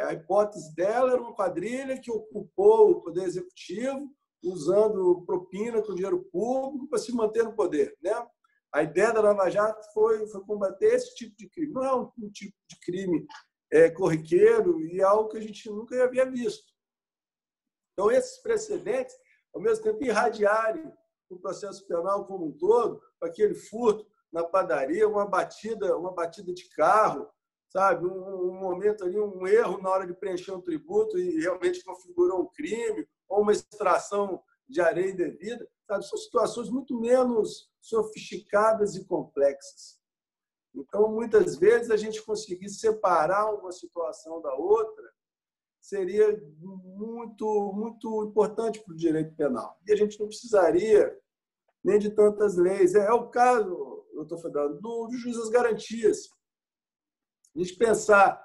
Speaker 1: a hipótese dela era uma quadrilha que ocupou o poder executivo usando propina com dinheiro público para se manter no poder. Né? A ideia da Lava Jato foi combater esse tipo de crime. Não é um tipo de crime corriqueiro e algo que a gente nunca havia visto. Então, esses precedentes, ao mesmo tempo, irradiarem o processo penal como um todo, para aquele furto na padaria, uma batida de carro, sabe, um momento ali, um erro na hora de preencher um tributo e realmente configurou um crime, ou uma extração de areia indevida, sabe, são situações muito menos sofisticadas e complexas. Então, muitas vezes, a gente conseguir separar uma situação da outra seria muito, muito importante para o direito penal. E a gente não precisaria nem de tantas leis. É o caso, eu estou falando, do juiz das garantias. A gente pensar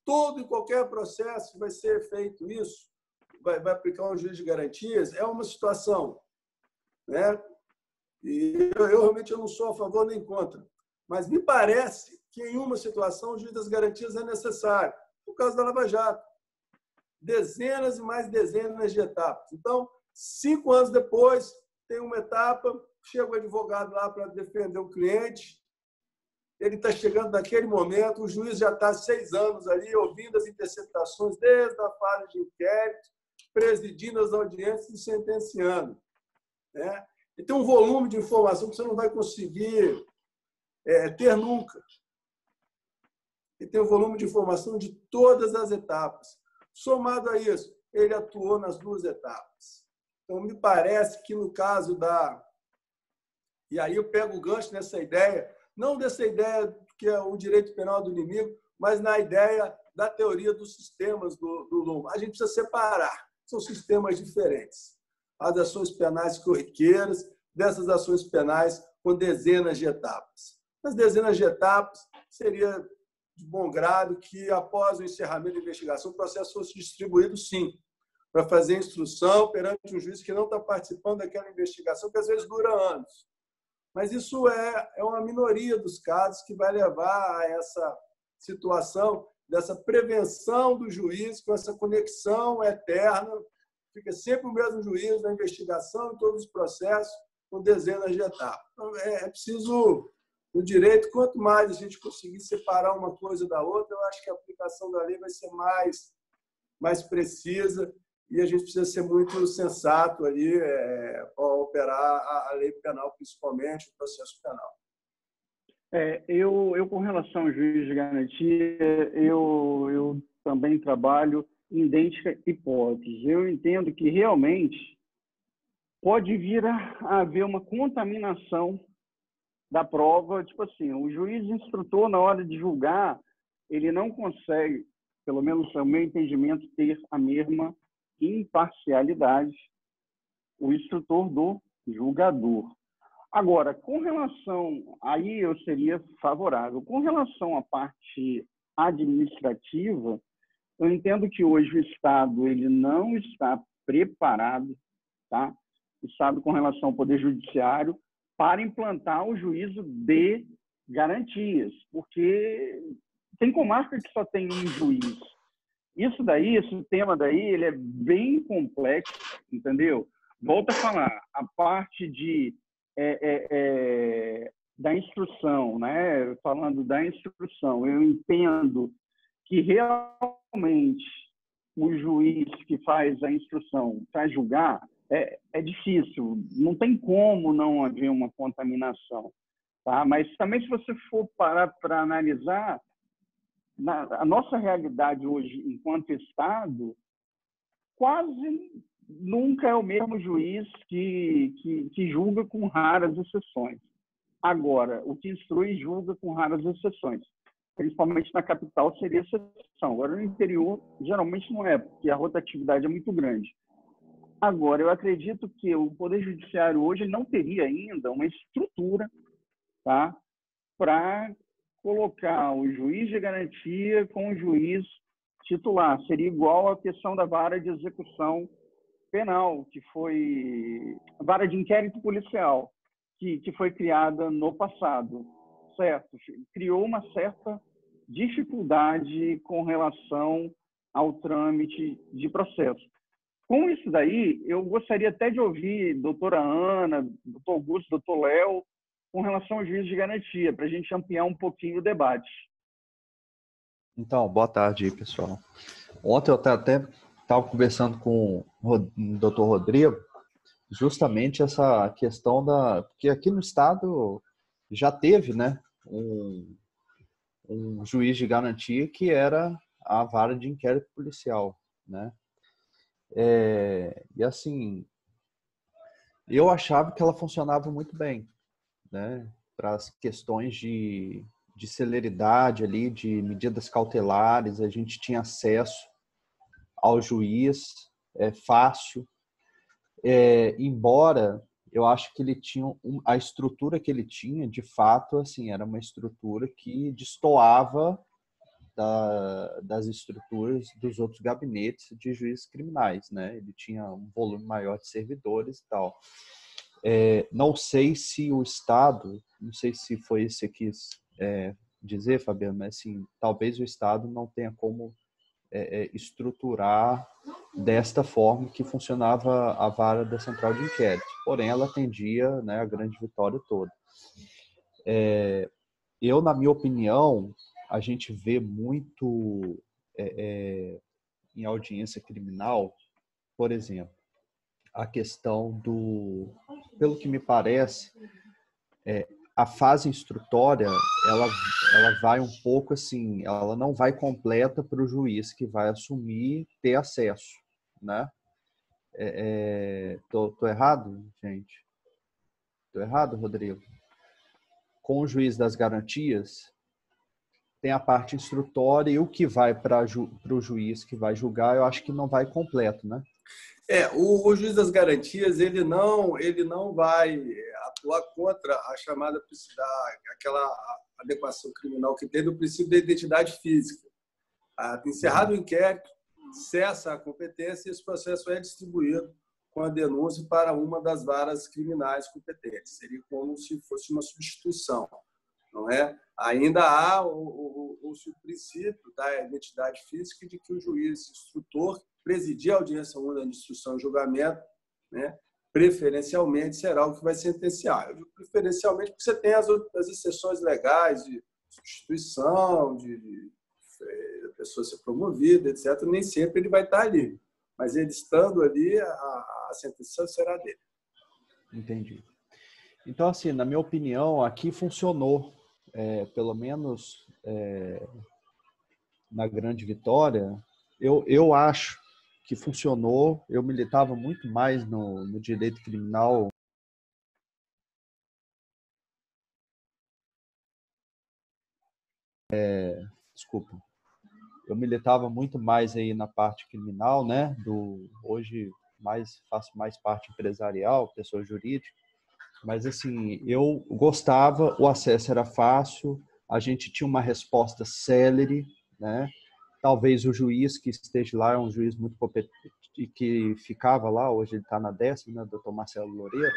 Speaker 1: todo e qualquer processo vai ser feito isso, vai aplicar um juiz de garantias, é uma situação. Né? E eu realmente não sou a favor nem contra. Mas me parece que, em uma situação, o juiz das garantias é necessário. No caso da Lava Jato. Dezenas e mais dezenas de etapas. Então, 5 anos depois, tem uma etapa, chega o advogado lá para defender o cliente, ele está chegando naquele momento, o juiz já está há 6 anos ali, ouvindo as interceptações desde a fase de inquérito, presidindo as audiências e sentenciando. Né? E tem um volume de informação que você não vai conseguir ter nunca. E tem um volume de informação de todas as etapas. Somado a isso, ele atuou nas 2 etapas. Então, me parece que no caso da... E aí eu pego o gancho nessa ideia, não dessa ideia que é o direito penal do inimigo, mas na ideia da teoria dos sistemas do Luhmann. A gente precisa separar. São sistemas diferentes. As ações penais corriqueiras, dessas ações penais com dezenas de etapas. Nas dezenas de etapas, seria de bom grado que, após o encerramento da investigação, o processo fosse distribuído, sim, para fazer instrução perante um juiz que não está participando daquela investigação, que às vezes dura anos. Mas isso é uma minoria dos casos que vai levar a essa situação dessa prevenção do juiz com essa conexão eterna. Fica sempre o mesmo juiz na investigação, em todos os processos, com dezenas de etapas. Então, é preciso... No direito, quanto mais a gente conseguir separar uma coisa da outra, eu acho que a aplicação da lei vai ser mais precisa e a gente precisa ser muito sensato ali para operar a lei penal, principalmente o processo penal.
Speaker 2: Eu, com relação ao juiz de garantia, eu também trabalho em idêntica hipótese. Eu entendo que realmente pode vir a haver uma contaminação da prova, tipo assim, o juiz instrutor, na hora de julgar, ele não consegue, pelo menos no meu entendimento, ter a mesma imparcialidade, o instrutor do julgador. Agora, com relação, aí eu seria favorável, com relação à parte administrativa, eu entendo que hoje o Estado ele não está preparado, tá? O Estado com relação ao Poder Judiciário, para implantar o juízo de garantias, porque tem comarca que só tem um juiz. Esse tema daí, ele é bem complexo, entendeu? Volto a falar, a parte da instrução, né? Falando da instrução, eu entendo que realmente o juiz que faz a instrução para julgar, é difícil, não tem como não haver uma contaminação. Tá? Mas também, se você for parar para analisar, a nossa realidade hoje, enquanto Estado, quase nunca é o mesmo juiz que julga com raras exceções. Agora, o que instrui julga com raras exceções. Principalmente na capital seria exceção. Agora, no interior, geralmente não é, porque a rotatividade é muito grande. Agora, eu acredito que o Poder Judiciário hoje não teria ainda uma estrutura, tá, para colocar o juiz de garantia com o juiz titular. Seria igual à questão da vara de execução penal, que foi vara de inquérito policial, que foi criada no passado, certo? Criou uma certa dificuldade com relação ao trâmite de processo. Com isso daí, eu gostaria até de ouvir doutora Ana, doutor Augusto, doutor Léo, com relação ao juiz de garantia, para a gente ampliar um pouquinho o debate.
Speaker 3: Então, boa tarde aí, pessoal. Ontem eu até estava conversando com o Dr. Rodrigo, justamente essa questão porque aqui no estado já teve, né, um juiz de garantia que era a vara de inquérito policial, né? E assim, eu achava que ela funcionava muito bem, né, para as questões de celeridade ali, de medidas cautelares, a gente tinha acesso ao juiz, fácil, embora eu acho que ele tinha a estrutura que ele tinha, de fato, assim, era uma estrutura que destoava das estruturas dos outros gabinetes de juízes criminais, né? Ele tinha um volume maior de servidores e tal. Não sei se o Estado, não sei se foi isso que você quis dizer, Fabiano, mas assim, talvez o Estado não tenha como estruturar desta forma que funcionava a vara da central de inquérito. Porém, ela atendia, né, a grande Vitória toda. Eu, na minha opinião, a gente vê muito em audiência criminal, por exemplo, a questão pelo que me parece, a fase instrutória, ela vai um pouco assim, ela não vai completa para o juiz que vai assumir ter acesso, né? Tô errado, gente? Tô errado, Rodrigo? Com o juiz das garantias, tem a parte instrutória e o que vai para o juiz que vai julgar, eu acho que não vai completo, né?
Speaker 1: O juiz das garantias ele não vai atuar contra a chamada aquela adequação criminal que tem do princípio da identidade física. Encerrado o inquérito, cessa a competência e esse processo é distribuído com a denúncia para uma das varas criminais competentes. Seria como se fosse uma substituição, não é? Ainda há o princípio da identidade física de que o juiz instrutor presidir a audiência única de instrução e julgamento, né, preferencialmente será o que vai sentenciar. Eu digo preferencialmente porque você tem as exceções legais de substituição, de a pessoa ser promovida, etc. Nem sempre ele vai estar ali. Mas ele estando ali, a sentença será dele.
Speaker 3: Entendi. Então, assim, na minha opinião, aqui funcionou, pelo menos na Grande Vitória, eu acho que funcionou. Eu militava muito mais no direito criminal. Desculpa. Eu militava muito mais aí na parte criminal, né? Hoje faço mais parte empresarial, pessoa jurídica. Mas assim, eu gostava, o acesso era fácil, a gente tinha uma resposta célere, né? Talvez o juiz que esteja lá é um juiz muito competente e que ficava lá, hoje ele está na 10ª, né? Dr. Marcelo Loureiro.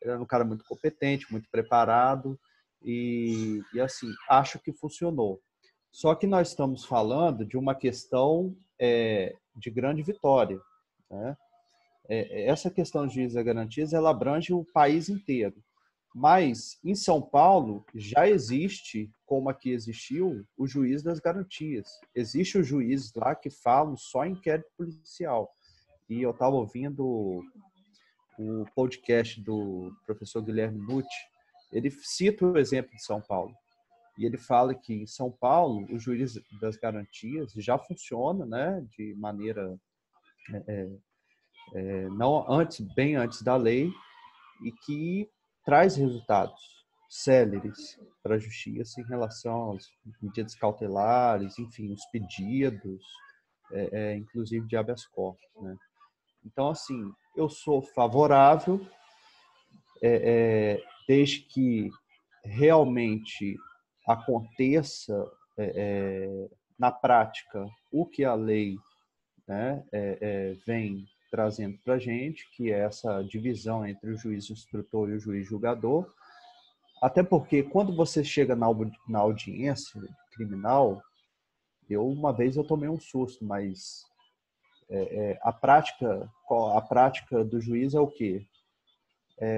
Speaker 3: Ele era um cara muito competente, muito preparado e assim, acho que funcionou. Só que nós estamos falando de uma questão de Grande Vitória, né? Essa questão de juiz das garantias, ela abrange o país inteiro. Mas, em São Paulo, já existe, como aqui existiu, o juiz das garantias. Existe o juiz lá que fala só em inquérito policial. E eu estava ouvindo o podcast do professor Guilherme Nucci, ele cita o exemplo de São Paulo. E ele fala que em São Paulo o juiz das garantias já funciona, né, de maneira não bem antes da lei, e que traz resultados céleres para a justiça em relação às medidas cautelares, enfim, os pedidos, inclusive de habeas corpus, né? Então, assim, eu sou favorável, desde que realmente aconteça na prática o que a lei, né, vem trazendo para a gente, que é essa divisão entre o juiz instrutor e o juiz julgador. Até porque quando você chega na audiência criminal, uma vez eu tomei um susto, mas a prática do juiz é o quê?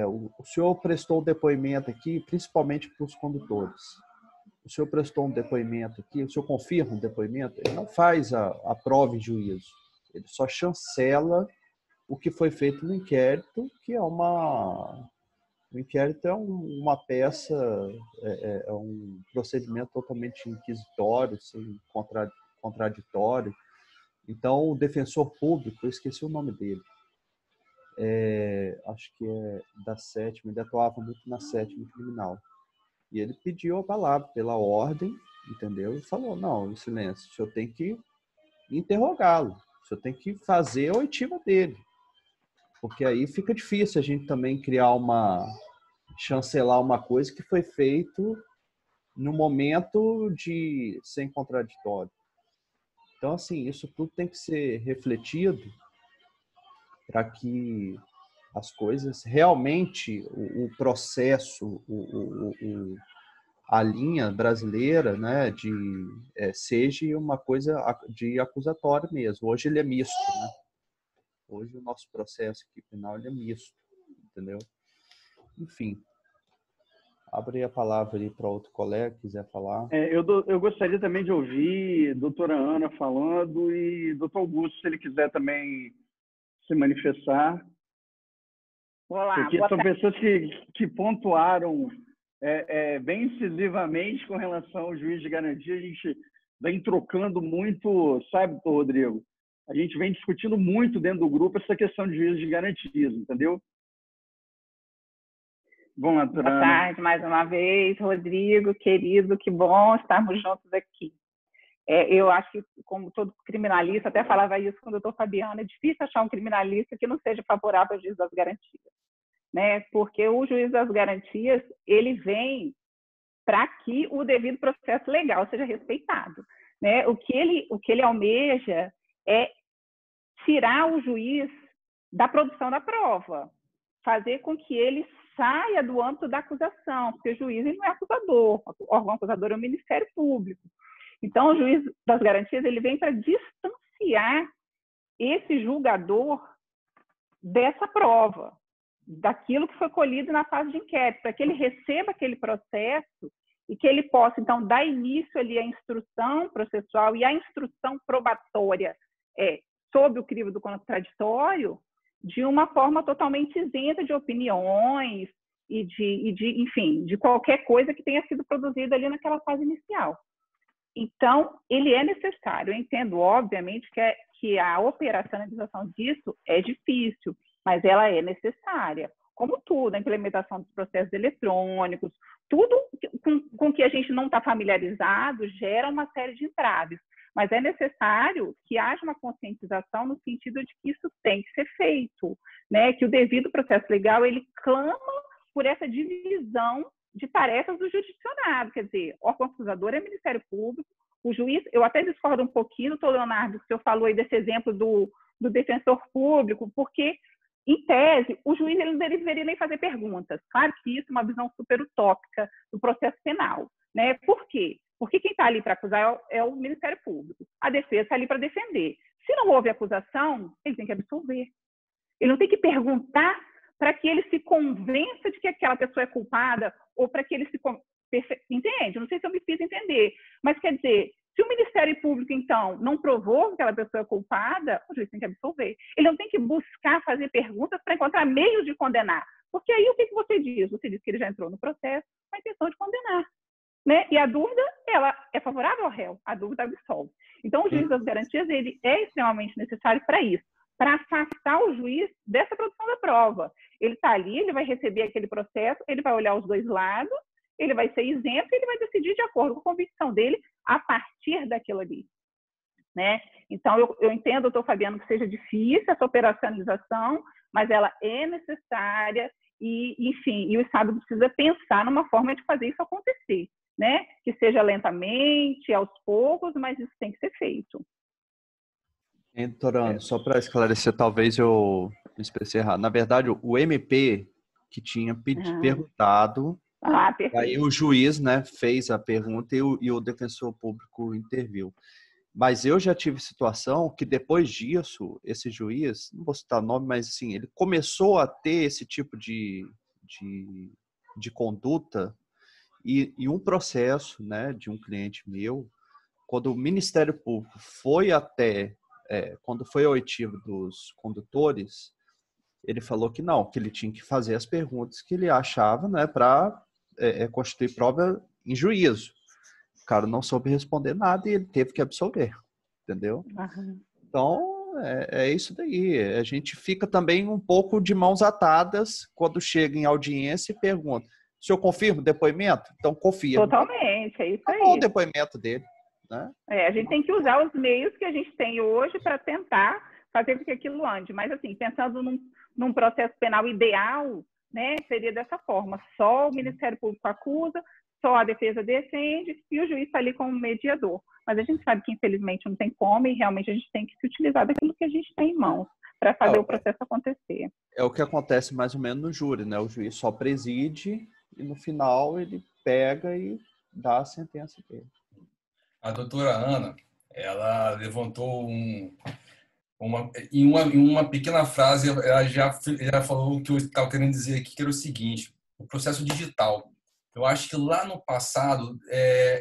Speaker 3: O senhor prestou um depoimento aqui, principalmente para os condutores. O senhor prestou um depoimento aqui, o senhor confirma um depoimento? Ele não faz a prova em juízo. Ele só chancela o que foi feito no inquérito, que é o inquérito é uma peça, é um procedimento totalmente inquisitório, sem contraditório. Então, o defensor público, eu esqueci o nome dele, acho que é da 7ª, ele atuava muito na 7ª criminal. E ele pediu a palavra pela ordem, entendeu? E falou, não, em silêncio, o senhor tem que interrogá-lo, o senhor tem que fazer a oitiva dele. Porque aí fica difícil a gente também chancelar uma coisa que foi feito no momento de sem contraditório. Então, assim, isso tudo tem que ser refletido para que as coisas realmente, o processo, a linha brasileira, né, seja uma coisa de acusatório mesmo. Hoje ele é misto, né? Hoje o nosso processo aqui penal ele é misto, entendeu? Enfim, abre a palavra aí para outro colega que quiser falar.
Speaker 2: Eu gostaria também de ouvir a doutora Ana falando e doutor Augusto, se ele quiser também se manifestar.
Speaker 5: Olá,
Speaker 2: porque são pessoas que pontuaram bem incisivamente com relação ao juiz de garantia. A gente vem trocando muito, sabe, doutor Rodrigo? A gente vem discutindo muito dentro do grupo essa questão de juízo de garantias, entendeu? Vamos lá, doutora Ana.
Speaker 5: Boa tarde, mais uma vez, Rodrigo, querido, que bom estarmos juntos aqui. Eu acho que, como todo criminalista, até falava isso com o doutor Fabiano, é difícil achar um criminalista que não seja favorável ao juiz das garantias, né? Porque o juiz das garantias, ele vem para que o devido processo legal seja respeitado, né? O que ele almeja é tirar o juiz da produção da prova, fazer com que ele saia do âmbito da acusação, porque o juiz ele não é acusador, o órgão acusador é o Ministério Público. Então, o juiz das garantias ele vem para distanciar esse julgador dessa prova, daquilo que foi colhido na fase de inquérito, para que ele receba aquele processo e que ele possa, então, dar início ali à instrução processual e à instrução probatória sob o crivo do contraditório, de uma forma totalmente isenta de opiniões enfim, de qualquer coisa que tenha sido produzida ali naquela fase inicial. Então, ele é necessário. Eu entendo, obviamente, que a operacionalização disso é difícil, mas ela é necessária. Como tudo, a implementação dos processos eletrônicos, tudo com que a gente não está familiarizado gera uma série de entraves. Mas é necessário que haja uma conscientização no sentido de que isso tem que ser feito, né? Que o devido processo legal ele clama por essa divisão de tarefas do jurisdicionado, quer dizer, órgão acusador é Ministério Público, o juiz, eu até discordo um pouquinho, doutor Leonardo, que o senhor falou aí desse exemplo do defensor público, porque, em tese, o juiz ele não deveria nem fazer perguntas. Claro que isso é uma visão super utópica do processo penal, né? Por quê? Porque quem está ali para acusar é o Ministério Público. A defesa está ali para defender. Se não houve acusação, ele tem que absolver. Ele não tem que perguntar para que ele se convença de que aquela pessoa é culpada ou para que ele se... Entende? Não sei se eu me fiz entender. Mas, quer dizer, Se o Ministério Público, então, não provou que aquela pessoa é culpada, o juiz tem que absolver. Ele não tem que buscar fazer perguntas para encontrar meios de condenar. Porque aí o que você diz? Você diz que ele já entrou no processo com a intenção de condenar. Né? E a dúvida, ela é favorável ao réu, a dúvida absolve. Então, o juiz das garantias, ele é extremamente necessário para isso, para afastar o juiz dessa produção da prova. Ele está ali, ele vai receber aquele processo, ele vai olhar os dois lados, ele vai ser isento e ele vai decidir de acordo com a convicção dele a partir daquilo ali. Né? Então, eu entendo, doutor Fabiano, que seja difícil essa operacionalização, mas ela é necessária e, enfim, e o Estado precisa pensar numa forma de fazer isso acontecer. Né? Que seja lentamente, aos poucos, mas isso tem que ser feito.
Speaker 3: Doutora Ana, só para esclarecer, talvez eu me expressei errado. Na verdade, o MP que tinha perguntado, aí o juiz, né, fez a pergunta e o defensor público interviu. Mas eu já tive situação que depois disso, esse juiz, não vou citar nome, mas assim, ele começou a ter esse tipo de conduta. E um processo, né, de um cliente meu, quando o Ministério Público foi quando foi a oitiva dos condutores, ele falou que não, que ele tinha que fazer as perguntas que ele achava, né, para constituir prova em juízo. O cara não soube responder nada e ele teve que absolver, entendeu?
Speaker 5: Uhum.
Speaker 3: Então, é isso daí. A gente fica também um pouco de mãos atadas quando chega em audiência e pergunta: o senhor confirma o depoimento? Então, confia.
Speaker 5: Totalmente, é isso aí.
Speaker 3: Qual o depoimento dele? Né?
Speaker 5: A gente tem que usar os meios que a gente tem hoje para tentar fazer com que aquilo ande. Mas, assim, pensando num processo penal ideal, né, seria dessa forma. Só o Ministério Público acusa, só a defesa defende e o juiz está ali como mediador. Mas a gente sabe que, infelizmente, não tem como e realmente a gente tem que se utilizar daquilo que a gente tem em mãos para fazer o processo acontecer.
Speaker 3: É o que acontece mais ou menos no júri, né? O juiz só preside e no final ele pega e dá a sentença dele.
Speaker 4: A doutora Ana, ela levantou em uma pequena frase, ela já falou o que eu estava querendo dizer aqui, que era o seguinte: o processo digital. Eu acho que lá no passado,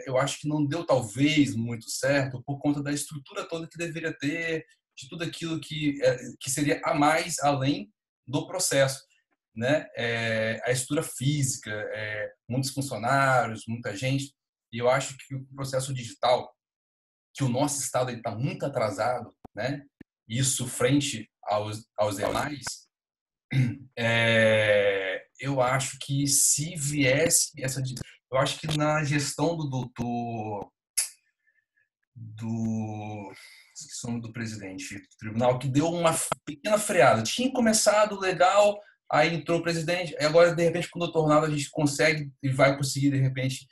Speaker 4: eu acho que não deu talvez muito certo por conta da estrutura toda que deveria ter, de tudo aquilo que seria a mais além do processo. Né? A estrutura física, muitos funcionários, muita gente. E eu acho que o processo digital, que o nosso Estado está muito atrasado, né? Isso frente aos demais, eu acho que se viesse eu acho que na gestão esqueci o nome do presidente do tribunal, que deu uma pequena freada. Tinha começado legal, aí entrou o presidente, e agora, de repente, com o doutor Ronaldo, a gente consegue e vai conseguir, de repente,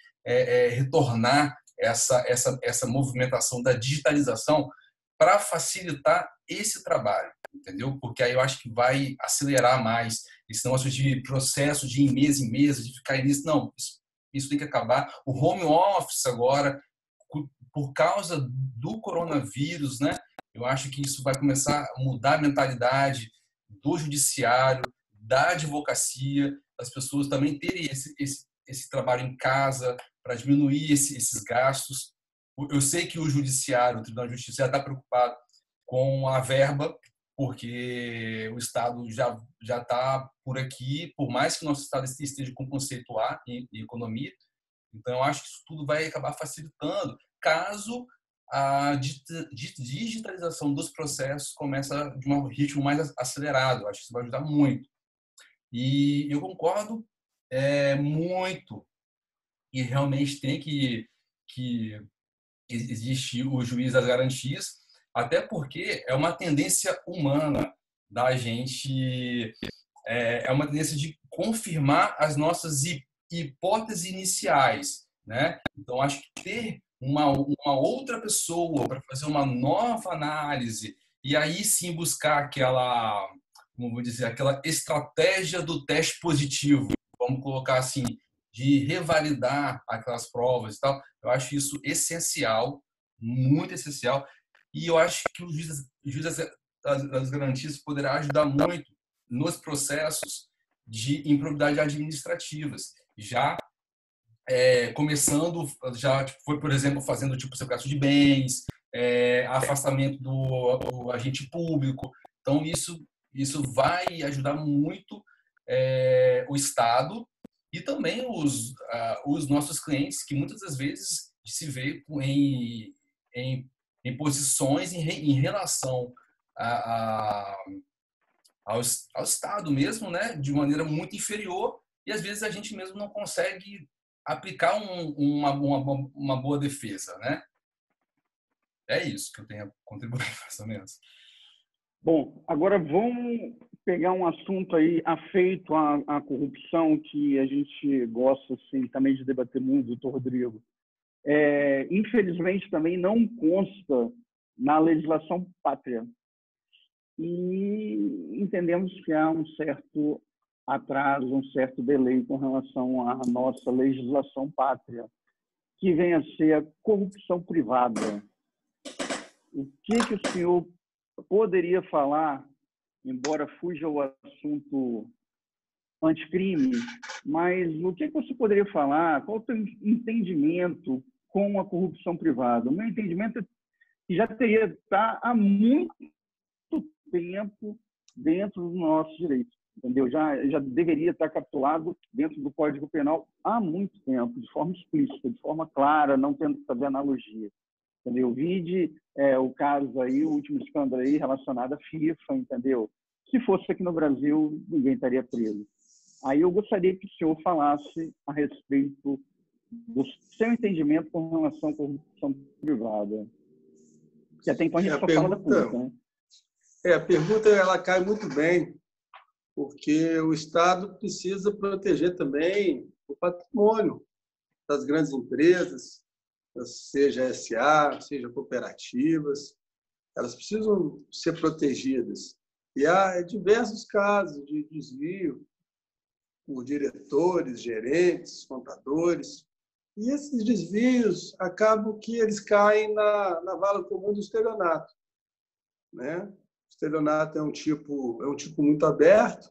Speaker 4: retornar essa movimentação da digitalização para facilitar esse trabalho, entendeu? Porque aí eu acho que vai acelerar mais esse negócio de processo de ir mês em mês, de ficar nisso. Não, isso tem que acabar. O home office agora, por causa do coronavírus, né? Eu acho que isso vai começar a mudar a mentalidade do judiciário, da advocacia, das pessoas também terem esse trabalho em casa para diminuir esses gastos. Eu sei que o judiciário, o Tribunal de Justiça, já está preocupado com a verba, porque o Estado já está por aqui, por mais que o nosso Estado esteja com conceito A em economia. Então, eu acho que isso tudo vai acabar facilitando, caso a digitalização dos processos comece de um ritmo mais acelerado. Eu acho que isso vai ajudar muito. E eu concordo muito. E realmente tem que existir o juiz das garantias, até porque é uma tendência humana da gente, é uma tendência de confirmar as nossas hipóteses iniciais, né? Então, acho que ter uma outra pessoa para fazer uma nova análise e aí sim buscar aquela, como vou dizer, aquela estratégia do teste positivo, vamos colocar assim, de revalidar aquelas provas e tal, eu acho isso essencial, muito essencial, e eu acho que o juiz das garantias poderá ajudar muito nos processos de improbidade administrativas, já começando, já tipo, foi, por exemplo, fazendo tipo sequestro de bens, afastamento do agente público. Então, isso vai ajudar muito o Estado e também os nossos clientes, que muitas das vezes se vê em posições em relação ao Estado mesmo, né, de maneira muito inferior, e às vezes a gente mesmo não consegue aplicar uma boa defesa, né? É isso que eu tenho a contribuir, mais ou menos.
Speaker 2: Bom, agora vamos pegar um assunto aí afeito à corrupção, que a gente gosta assim, também de debater muito, doutor Rodrigo. Infelizmente, também não consta na legislação pátria. E entendemos que há um certo atraso, um certo delay com relação à nossa legislação pátria, que vem a ser a corrupção privada. O que o senhor poderia falar, embora fuja o assunto anticrime, mas o que você poderia falar? Qual o seu entendimento com a corrupção privada? O meu entendimento é que já teria estar há muito tempo dentro dos nossos direitos, entendeu? Já deveria estar capitulado dentro do Código Penal há muito tempo, de forma explícita, de forma clara, não tendo que fazer analogia. Entendeu? Vide o caso aí, o último escândalo aí relacionado à FIFA, entendeu? Se fosse aqui no Brasil, ninguém estaria preso. Aí eu gostaria que o senhor falasse a respeito do seu entendimento com relação à corrupção privada. Que até então a gente só fala da pública, né?
Speaker 1: A pergunta ela cai muito bem, porque o Estado precisa proteger também o patrimônio das grandes empresas, seja SA, seja cooperativas, elas precisam ser protegidas. E há diversos casos de desvio por diretores, gerentes, contadores, e esses desvios acabam que eles caem na vala comum do estelionato, né? O estelionato é um tipo muito aberto,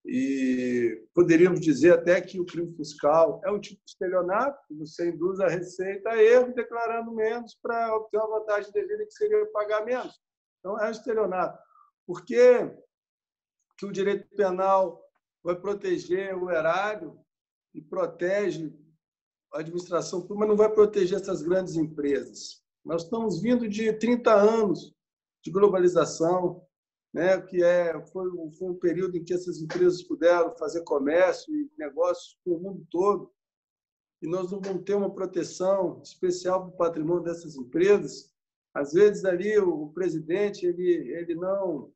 Speaker 1: e poderíamos dizer até que o crime fiscal é um tipo de estelionato, que você induz a receita a erro, declarando menos para obter uma vantagem devida, que seria pagar menos. Então, é um estelionato. Por que o direito penal vai proteger o erário e protege a administração pública, mas não vai proteger essas grandes empresas? Nós estamos vindo de 30 anos de globalização, né, que foi um período em que essas empresas puderam fazer comércio e negócios com o mundo todo, e nós não vamos ter uma proteção especial para o patrimônio dessas empresas. Às vezes, ali, o presidente ele não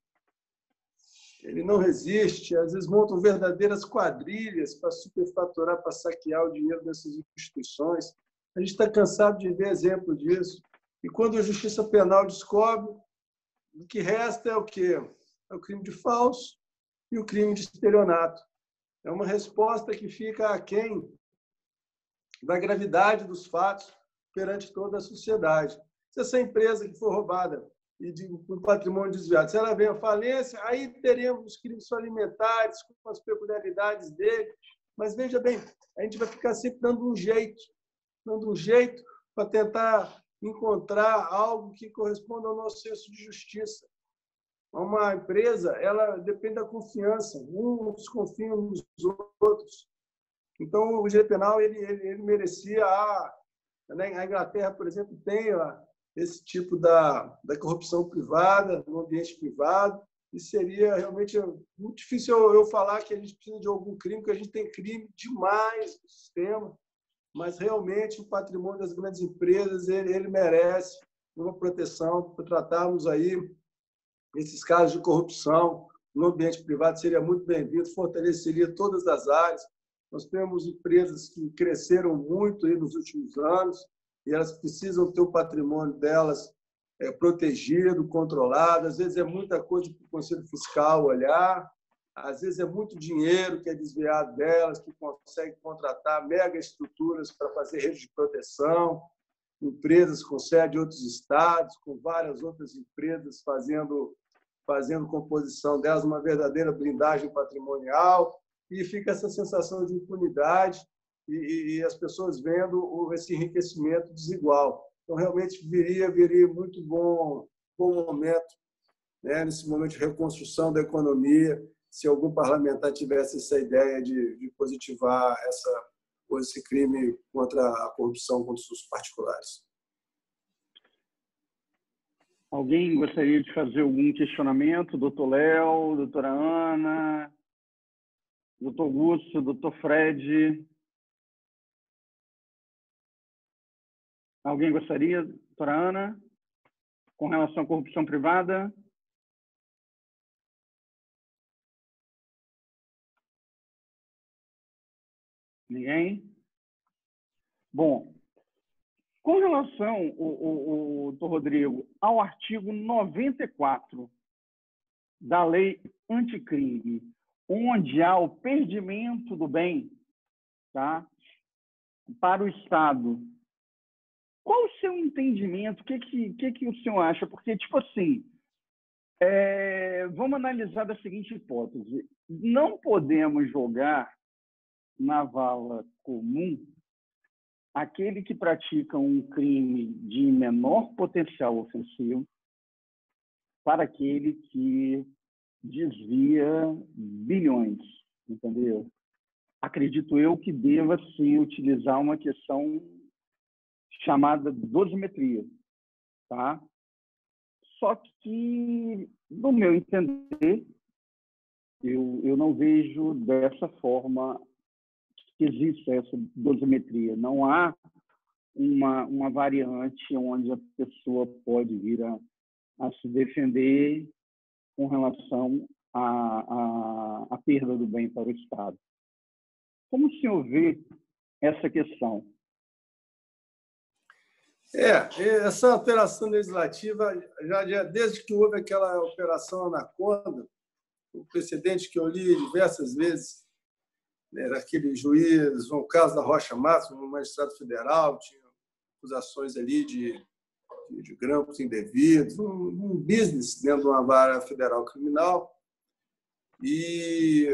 Speaker 1: resiste, às vezes montam verdadeiras quadrilhas para superfaturar, para saquear o dinheiro dessas instituições. A gente está cansado de ver exemplo disso. E quando a Justiça Penal descobre, o que resta é o quê? É o crime de falso e o crime de estelionato. É uma resposta que fica aquém da gravidade dos fatos perante toda a sociedade. Se essa empresa que for roubada e com patrimônio desviado, se ela vem à falência, aí teremos os crimes alimentares com as peculiaridades dele. Mas, veja bem, a gente vai ficar sempre dando um jeito para tentar encontrar algo que corresponda ao nosso senso de justiça. Uma empresa, ela depende da confiança, uns confiam nos outros. Então, o direito penal ele merecia a Inglaterra, por exemplo, tem esse tipo da corrupção privada, no ambiente privado, e seria realmente muito difícil eu falar que a gente precisa de algum crime, porque a gente tem crime demais no sistema, mas realmente o patrimônio das grandes empresas ele merece uma proteção. Para tratarmos aí esses casos de corrupção no ambiente privado, seria muito bem-vindo, fortaleceria todas as áreas. Nós temos empresas que cresceram muito aí nos últimos anos e elas precisam ter o patrimônio delas protegido, controlado. Às vezes é muita coisa para o Conselho Fiscal olhar, às vezes é muito dinheiro que é desviado delas, que consegue contratar mega estruturas para fazer rede de proteção, empresas com sede em outros estados, com várias outras empresas fazendo composição delas, uma verdadeira blindagem patrimonial, e fica essa sensação de impunidade. e as pessoas vendo esse enriquecimento desigual. Então, realmente, viria muito bom momento, né, nesse momento de reconstrução da economia, se algum parlamentar tivesse essa ideia de positivar esse crime contra a corrupção contra os particulares.
Speaker 2: Alguém gostaria de fazer algum questionamento? Doutor Léo, doutora Ana, doutor Augusto, doutor Fred? Alguém gostaria, doutora Ana, com relação à corrupção privada? Ninguém? Bom, com relação, doutor Rodrigo, ao artigo 94 da Lei Anticrime, onde há o perdimento do bem, tá, para o Estado, qual o seu entendimento? O que o senhor acha? Porque, tipo assim, vamos analisar da seguinte hipótese. Não podemos jogar na vala comum aquele que pratica um crime de menor potencial ofensivo para aquele que desvia bilhões, entendeu? Acredito eu que deva se utilizar uma questão chamada dosimetria, tá? Só que, no meu entender, eu não vejo dessa forma que existe essa dosimetria. Não há uma variante onde a pessoa pode vir a se defender com relação à perda do bem para o Estado. Como o senhor vê essa questão?
Speaker 1: Essa alteração legislativa, já desde que houve aquela operação Anaconda, o precedente que eu li diversas vezes, era aquele juiz, o caso da Rocha Matos, um magistrado federal, tinha acusações ali de grampos indevidos, um business dentro de uma vara federal criminal, e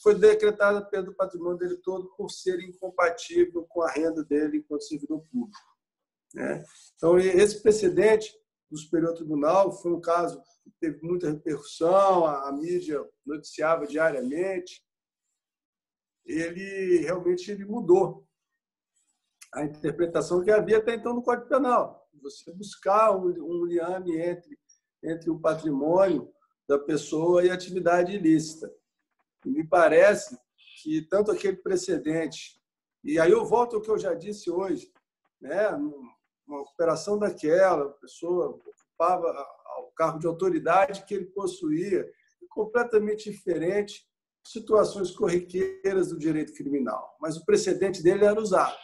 Speaker 1: foi decretada a perda do patrimônio dele todo por ser incompatível com a renda dele enquanto servidor público, né? Então, esse precedente do Superior Tribunal foi um caso que teve muita repercussão, a mídia noticiava diariamente. Ele realmente mudou a interpretação que havia até então no Código Penal. Você buscar um liame entre o patrimônio da pessoa e a atividade ilícita. E me parece que tanto aquele precedente, e aí eu volto ao que eu já disse hoje, né? Uma operação daquela, a pessoa ocupava o cargo de autoridade que ele possuía, completamente diferente de situações corriqueiras do direito criminal. Mas o precedente dele era usado,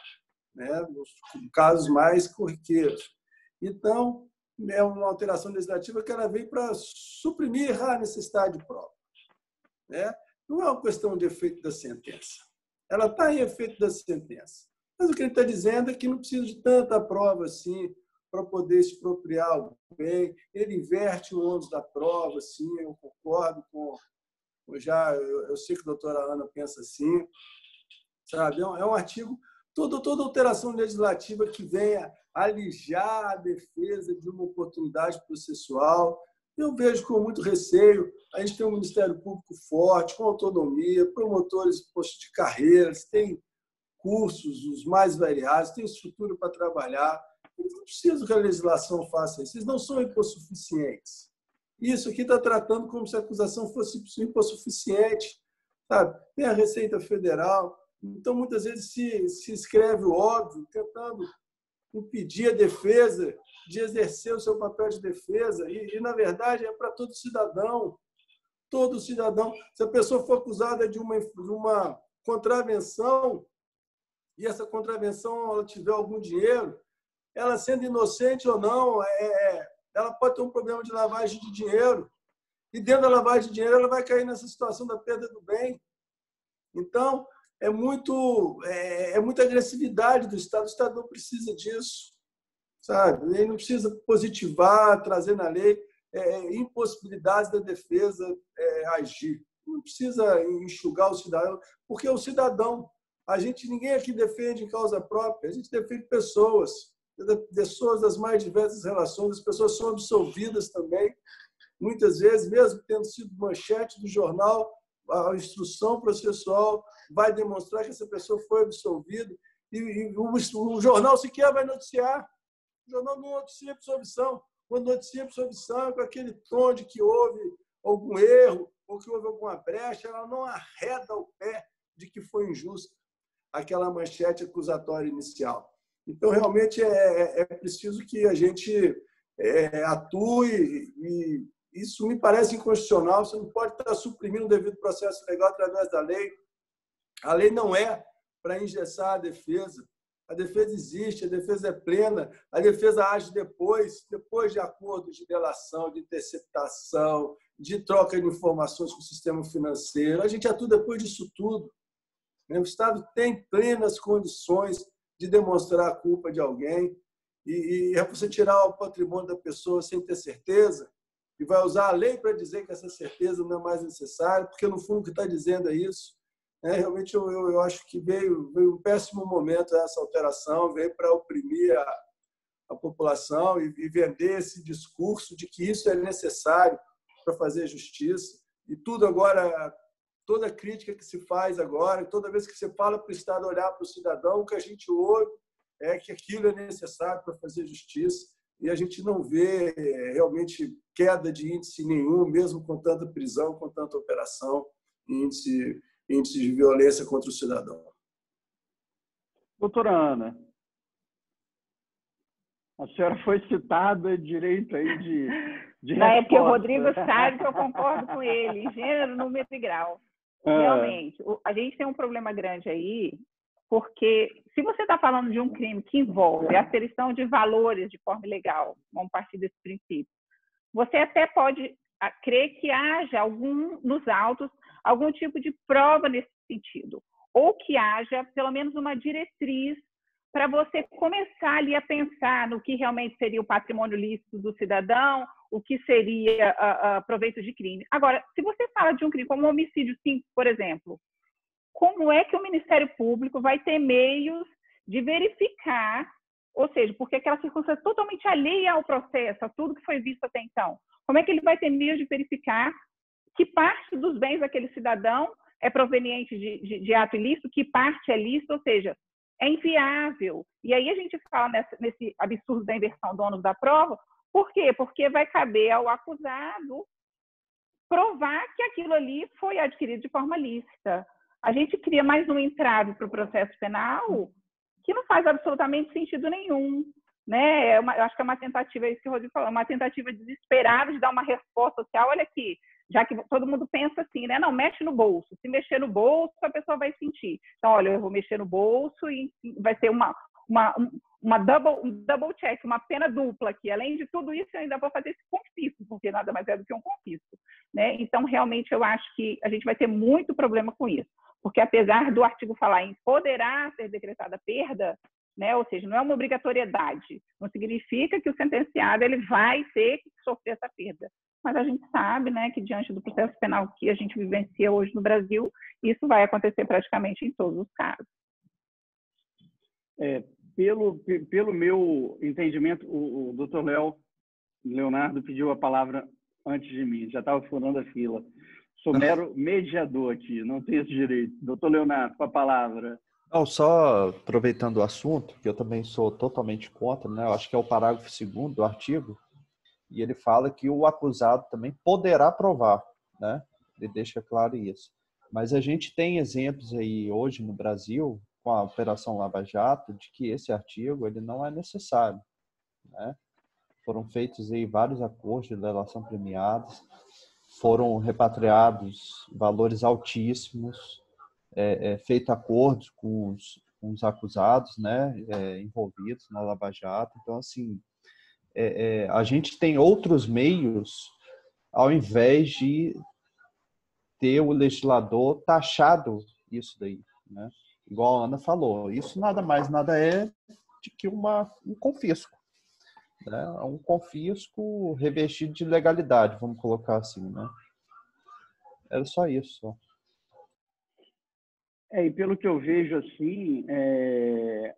Speaker 1: né, nos casos mais corriqueiros. Então, é uma alteração legislativa que ela veio para suprimir a necessidade de prova, né? Não é uma questão de efeito da sentença. Ela está em efeito da sentença. Mas o que ele está dizendo é que não precisa de tanta prova assim para poder expropriar o bem. Ele inverte o ônus da prova, sim, eu concordo com... Eu sei que a doutora Ana pensa assim, sabe? É um artigo... Toda alteração legislativa que venha alijar a defesa de uma oportunidade processual, eu vejo com muito receio. A gente tem um Ministério Público forte, com autonomia, promotores de postos de carreiras, tem cursos os mais variados, tem estrutura para trabalhar. Eles não precisam que a legislação faça isso. Eles não são hipossuficientes. Isso aqui está tratando como se a acusação fosse hipossuficiente, sabe? Tem a Receita Federal. Então, muitas vezes se escreve o óbvio, tentando impedir a defesa de exercer o seu papel de defesa. E na verdade, é para todo cidadão. Todo cidadão. Se a pessoa for acusada de uma contravenção, e essa contravenção ela tiver algum dinheiro, ela sendo inocente ou não, ela pode ter um problema de lavagem de dinheiro. E dentro da lavagem de dinheiro, ela vai cair nessa situação da perda do bem. Então, é muita agressividade do Estado. O Estado não precisa disso, sabe? Ele não precisa positivar, trazer na lei impossibilidades da defesa agir. Não precisa enxugar o cidadão, porque o cidadão Ninguém aqui defende causa própria, a gente defende pessoas das mais diversas relações, as pessoas são absolvidas também, muitas vezes, mesmo tendo sido manchete do jornal, a instrução processual vai demonstrar que essa pessoa foi absolvida e o jornal sequer vai noticiar. O jornal não noticia absolvição. Quando noticia absolvição, é com aquele tom de que houve algum erro ou que houve alguma brecha, ela não arreda o pé de que foi injusta aquela manchete acusatória inicial. Então, realmente, é preciso que a gente atue e isso me parece inconstitucional. Você não pode estar suprimindo o devido processo legal através da lei. A lei não é para engessar a defesa. A defesa existe, a defesa é plena, a defesa age depois de acordos de delação, de interceptação, de troca de informações com o sistema financeiro. A gente atua depois disso tudo. O Estado tem plenas condições de demonstrar a culpa de alguém e é você tirar o patrimônio da pessoa sem ter certeza e vai usar a lei para dizer que essa certeza não é mais necessária, porque, no fundo, o que está dizendo é isso. Realmente, eu acho que veio um péssimo momento essa alteração, veio para oprimir a população e vender esse discurso de que isso é necessário para fazer justiça. E tudo agora, toda crítica que se faz agora, toda vez que você fala para o Estado olhar para o cidadão, o que a gente ouve é que aquilo é necessário para fazer justiça. E a gente não vê realmente queda de índice nenhum, mesmo com tanta prisão, com tanta operação, índice de violência contra o cidadão.
Speaker 2: Doutora Ana, a senhora foi citada direito aí de
Speaker 5: não, é porque o Rodrigo sabe que eu concordo com ele, em gênero, número e grau. Realmente, a gente tem um problema grande aí, porque se você está falando de um crime que envolve a aferição de valores de forma ilegal, vamos partir desse princípio, você até pode crer que haja nos autos algum tipo de prova nesse sentido, ou que haja pelo menos uma diretriz para você começar ali a pensar no que realmente seria o patrimônio lícito do cidadão, o que seria proveito de crime. Agora, se você fala de um crime como um homicídio simples, por exemplo, como é que o Ministério Público vai ter meios de verificar, ou seja, porque aquela circunstância é totalmente alheia ao processo, a tudo que foi visto até então, como é que ele vai ter meios de verificar que parte dos bens daquele cidadão é proveniente de ato ilícito, que parte é lícito, ou seja, é inviável. E aí a gente fala nesse absurdo da inversão do ônus da prova. Por quê? Porque vai caber ao acusado provar que aquilo ali foi adquirido de forma lícita. A gente cria mais um entrave para o processo penal que não faz absolutamente sentido nenhum. Né? Eu acho que é uma tentativa, é isso que o Rodrigo falou, uma tentativa desesperada de dar uma resposta social. Olha aqui, já que todo mundo pensa assim, né? Não, mexe no bolso. Se mexer no bolso, a pessoa vai sentir. Então, olha, eu vou mexer no bolso e vai ter um double check, uma pena dupla aqui. Além de tudo isso, eu ainda vou fazer esse confisco, porque nada mais é do que um confisco. Né? Então, realmente, eu acho que a gente vai ter muito problema com isso. Porque, apesar do artigo falar em poderá ser decretada perda, né? Ou seja, não é uma obrigatoriedade. Não significa que o sentenciado ele vai ter que sofrer essa perda. Mas a gente sabe, né, que diante do processo penal que a gente vivencia hoje no Brasil, isso vai acontecer praticamente em todos os casos.
Speaker 2: Pelo meu entendimento, o doutor Leonardo pediu a palavra antes de mim, já estava furando a fila. Sou mero mediador aqui, não tenho esse direito. Doutor Leonardo, com a palavra.
Speaker 3: Não, só aproveitando o assunto, que eu também sou totalmente contra, né? Eu acho que é o parágrafo 2º do artigo, e ele fala que o acusado também poderá provar, né? Ele deixa claro isso. Mas a gente tem exemplos aí hoje no Brasil, com a Operação Lava Jato, de que esse artigo ele não é necessário, né? Foram feitos aí vários acordos de delação premiados, foram repatriados valores altíssimos, feito acordos com os acusados, né, envolvidos na Lava Jato. Então, assim, a gente tem outros meios ao invés de ter o legislador taxado isso daí, né? Igual a Ana falou, isso nada mais, nada é de que um confisco, né? Um confisco revestido de legalidade, vamos colocar assim, né? Era só isso.
Speaker 2: E pelo que eu vejo, assim,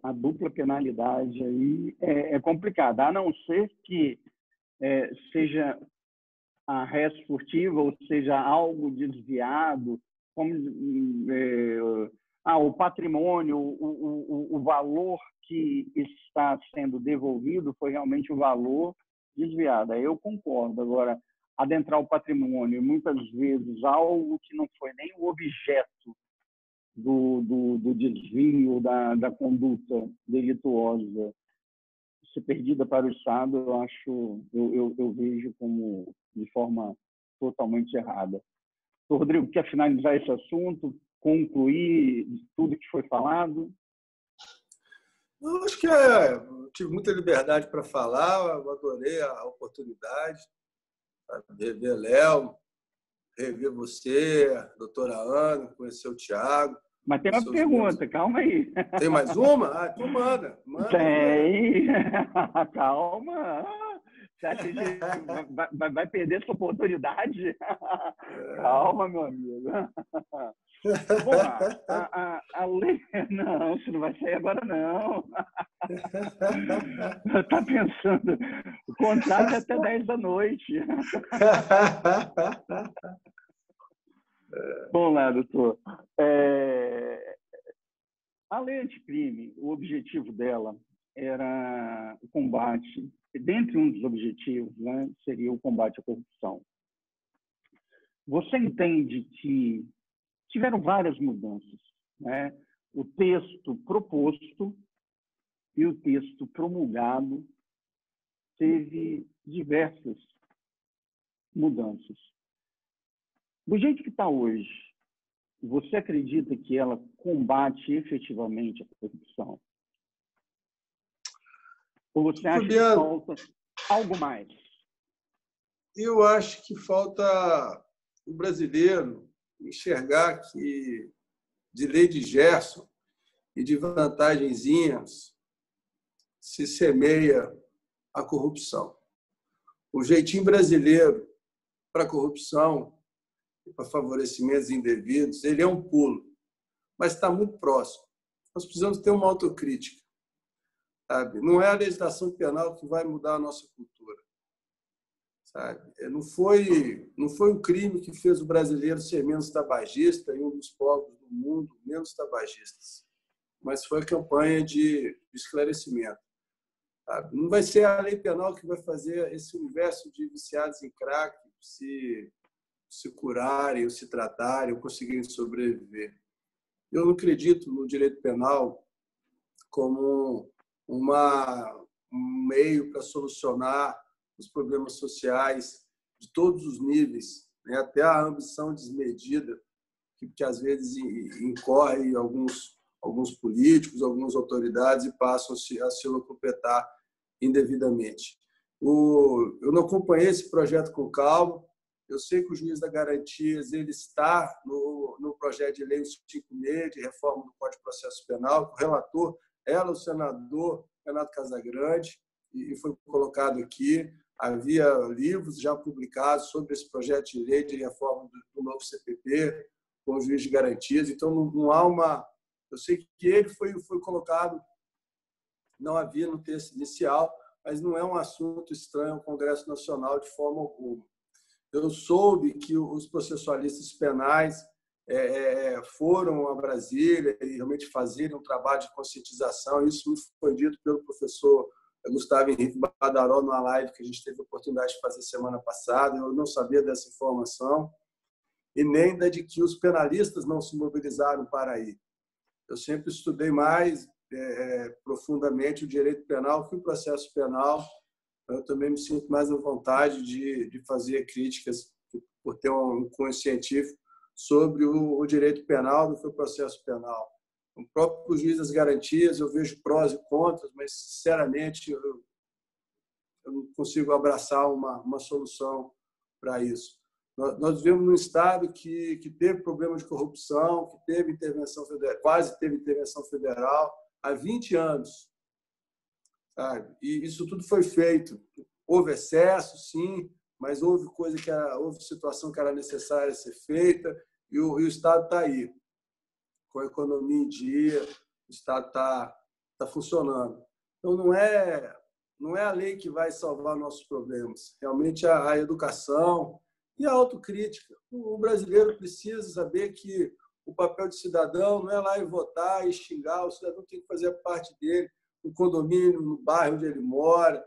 Speaker 2: a dupla penalidade aí é complicada, a não ser que seja a ré esportiva, ou seja, algo desviado, como o patrimônio, o valor que está sendo devolvido foi realmente o valor desviado. Aí eu concordo. Agora, adentrar o patrimônio, muitas vezes algo que não foi nem o objeto do desvio, da conduta delituosa, ser perdida para o Estado, eu vejo como de forma totalmente errada. Rodrigo, quer finalizar esse assunto, concluir tudo que foi falado?
Speaker 1: Eu acho que tive muita liberdade para falar, eu adorei a oportunidade, rever Léo, rever você, a doutora Ana, conhecer o Thiago.
Speaker 2: Mas tem uma pergunta, calma aí.
Speaker 1: Tem mais uma? Então manda.
Speaker 2: Tem. Calma. Você acha que vai perder essa oportunidade? Calma, meu amigo. Bom, a lei... Não, isso não vai sair agora, não. Está pensando, o contrato é até 10 da noite. Vamos lá, doutor. A lei anticrime, o objetivo dela era o combate, dentre um dos objetivos, né, seria o combate à corrupção. Você entende que tiveram várias mudanças, né? O texto proposto e o texto promulgado teve diversas mudanças. Do jeito que está hoje, você acredita que ela combate efetivamente a corrupção? Ou você acha que falta algo mais?
Speaker 1: Eu acho que falta o brasileiro enxergar que de lei de Gerson e de vantagenzinhas se semeia a corrupção. O jeitinho brasileiro para a corrupção e para favorecimentos indevidos, ele é um pulo, mas está muito próximo. Nós precisamos ter uma autocrítica. Sabe? Não é a legislação penal que vai mudar a nossa cultura. Sabe? Não foi um crime que fez o brasileiro ser menos tabagista e um dos povos do mundo menos tabagistas, mas foi a campanha de esclarecimento. Sabe? Não vai ser a lei penal que vai fazer esse universo de viciados em crack se curarem, ou se tratarem, ou conseguirem sobreviver. Eu não acredito no direito penal como um meio para solucionar os problemas sociais de todos os níveis, né? Até a ambição desmedida que às vezes incorre alguns políticos, algumas autoridades e passam a se locupletar indevidamente. Eu não acompanhei esse projeto com calma. Eu sei que o juiz da Garantias ele está no projeto de lei 156 de reforma do Código de Processo Penal. O relator era o senador Renato Casagrande e foi colocado aqui. Havia livros já publicados sobre esse projeto de lei de reforma do novo CPP com o juiz de Garantias. Então, não há uma... Eu sei que ele foi colocado, não havia no texto inicial, mas não é um assunto estranho ao Congresso Nacional de forma alguma. Eu soube que os processualistas penais foram a Brasília e realmente faziam um trabalho de conscientização. Isso me foi dito pelo professor Gustavo Henrique Badaró numa live que a gente teve a oportunidade de fazer semana passada. Eu não sabia dessa informação e nem da de que os penalistas não se mobilizaram para ir. Eu sempre estudei mais profundamente o direito penal que o processo penal. Eu também me sinto mais à vontade de fazer críticas por ter um cunho científico sobre o direito penal do que o processo penal. O próprio juiz das Garantias, eu vejo prós e contras, mas, sinceramente, eu não consigo abraçar uma solução para isso. Nós vivemos num Estado que teve problema de corrupção, que teve intervenção federal, quase teve intervenção federal há 20 anos. Sabe? E isso tudo foi feito. Houve excesso, sim, mas houve situação que era necessária ser feita e o Estado está aí. com a economia em dia, o Estado está funcionando. Então, não é a lei que vai salvar nossos problemas. Realmente, a educação e a autocrítica. O brasileiro precisa saber que o papel de cidadão não é lá e votar e xingar. O cidadão tem que fazer parte dele, no condomínio, no bairro onde ele mora,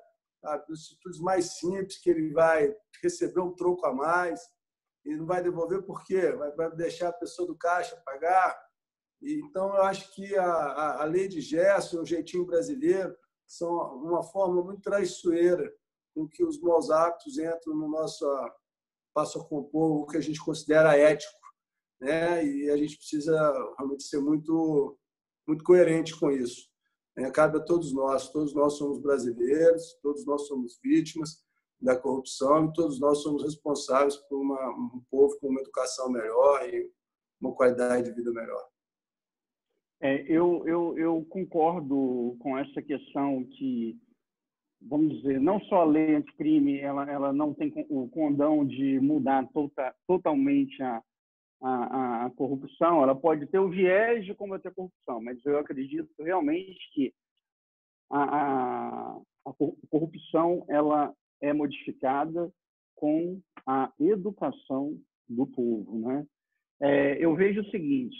Speaker 1: nos institutos mais simples, que ele vai receber um troco a mais e não vai devolver por quê? Vai deixar a pessoa do caixa pagar. Então, eu acho que a lei de Gerson, o jeitinho brasileiro, são uma forma muito traiçoeira com que os maus hábitos entram no nosso passam a compor o que a gente considera ético, né? E a gente precisa realmente ser muito coerente com isso. Cabe a todos nós somos brasileiros, todos nós somos vítimas da corrupção e todos nós somos responsáveis por um povo com uma educação melhor e uma qualidade de vida melhor.
Speaker 2: Eu concordo com essa questão que, vamos dizer, não só a lei anticrime, ela não tem o condão de mudar totalmente a corrupção. Ela pode ter o viés de combater a corrupção, mas eu acredito realmente que a corrupção ela é modificada com a educação do povo, né? Eu vejo o seguinte,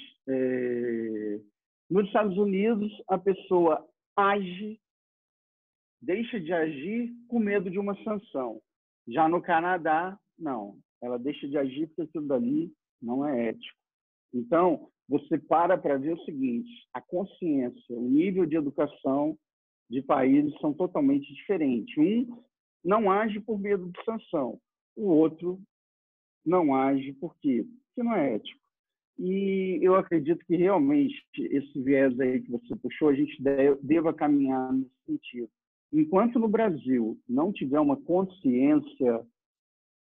Speaker 2: nos Estados Unidos, a pessoa deixa de agir com medo de uma sanção. Já no Canadá, não. Ela deixa de agir porque aquilo dali não é ético. Então, você para ver o seguinte, a consciência, o nível de educação de países são totalmente diferentes. Um não age por medo de sanção, o outro não age por quê? Porque não é ético. E eu acredito que realmente esse viés aí que você puxou, a gente deva caminhar nesse sentido. Enquanto no Brasil não tiver uma consciência,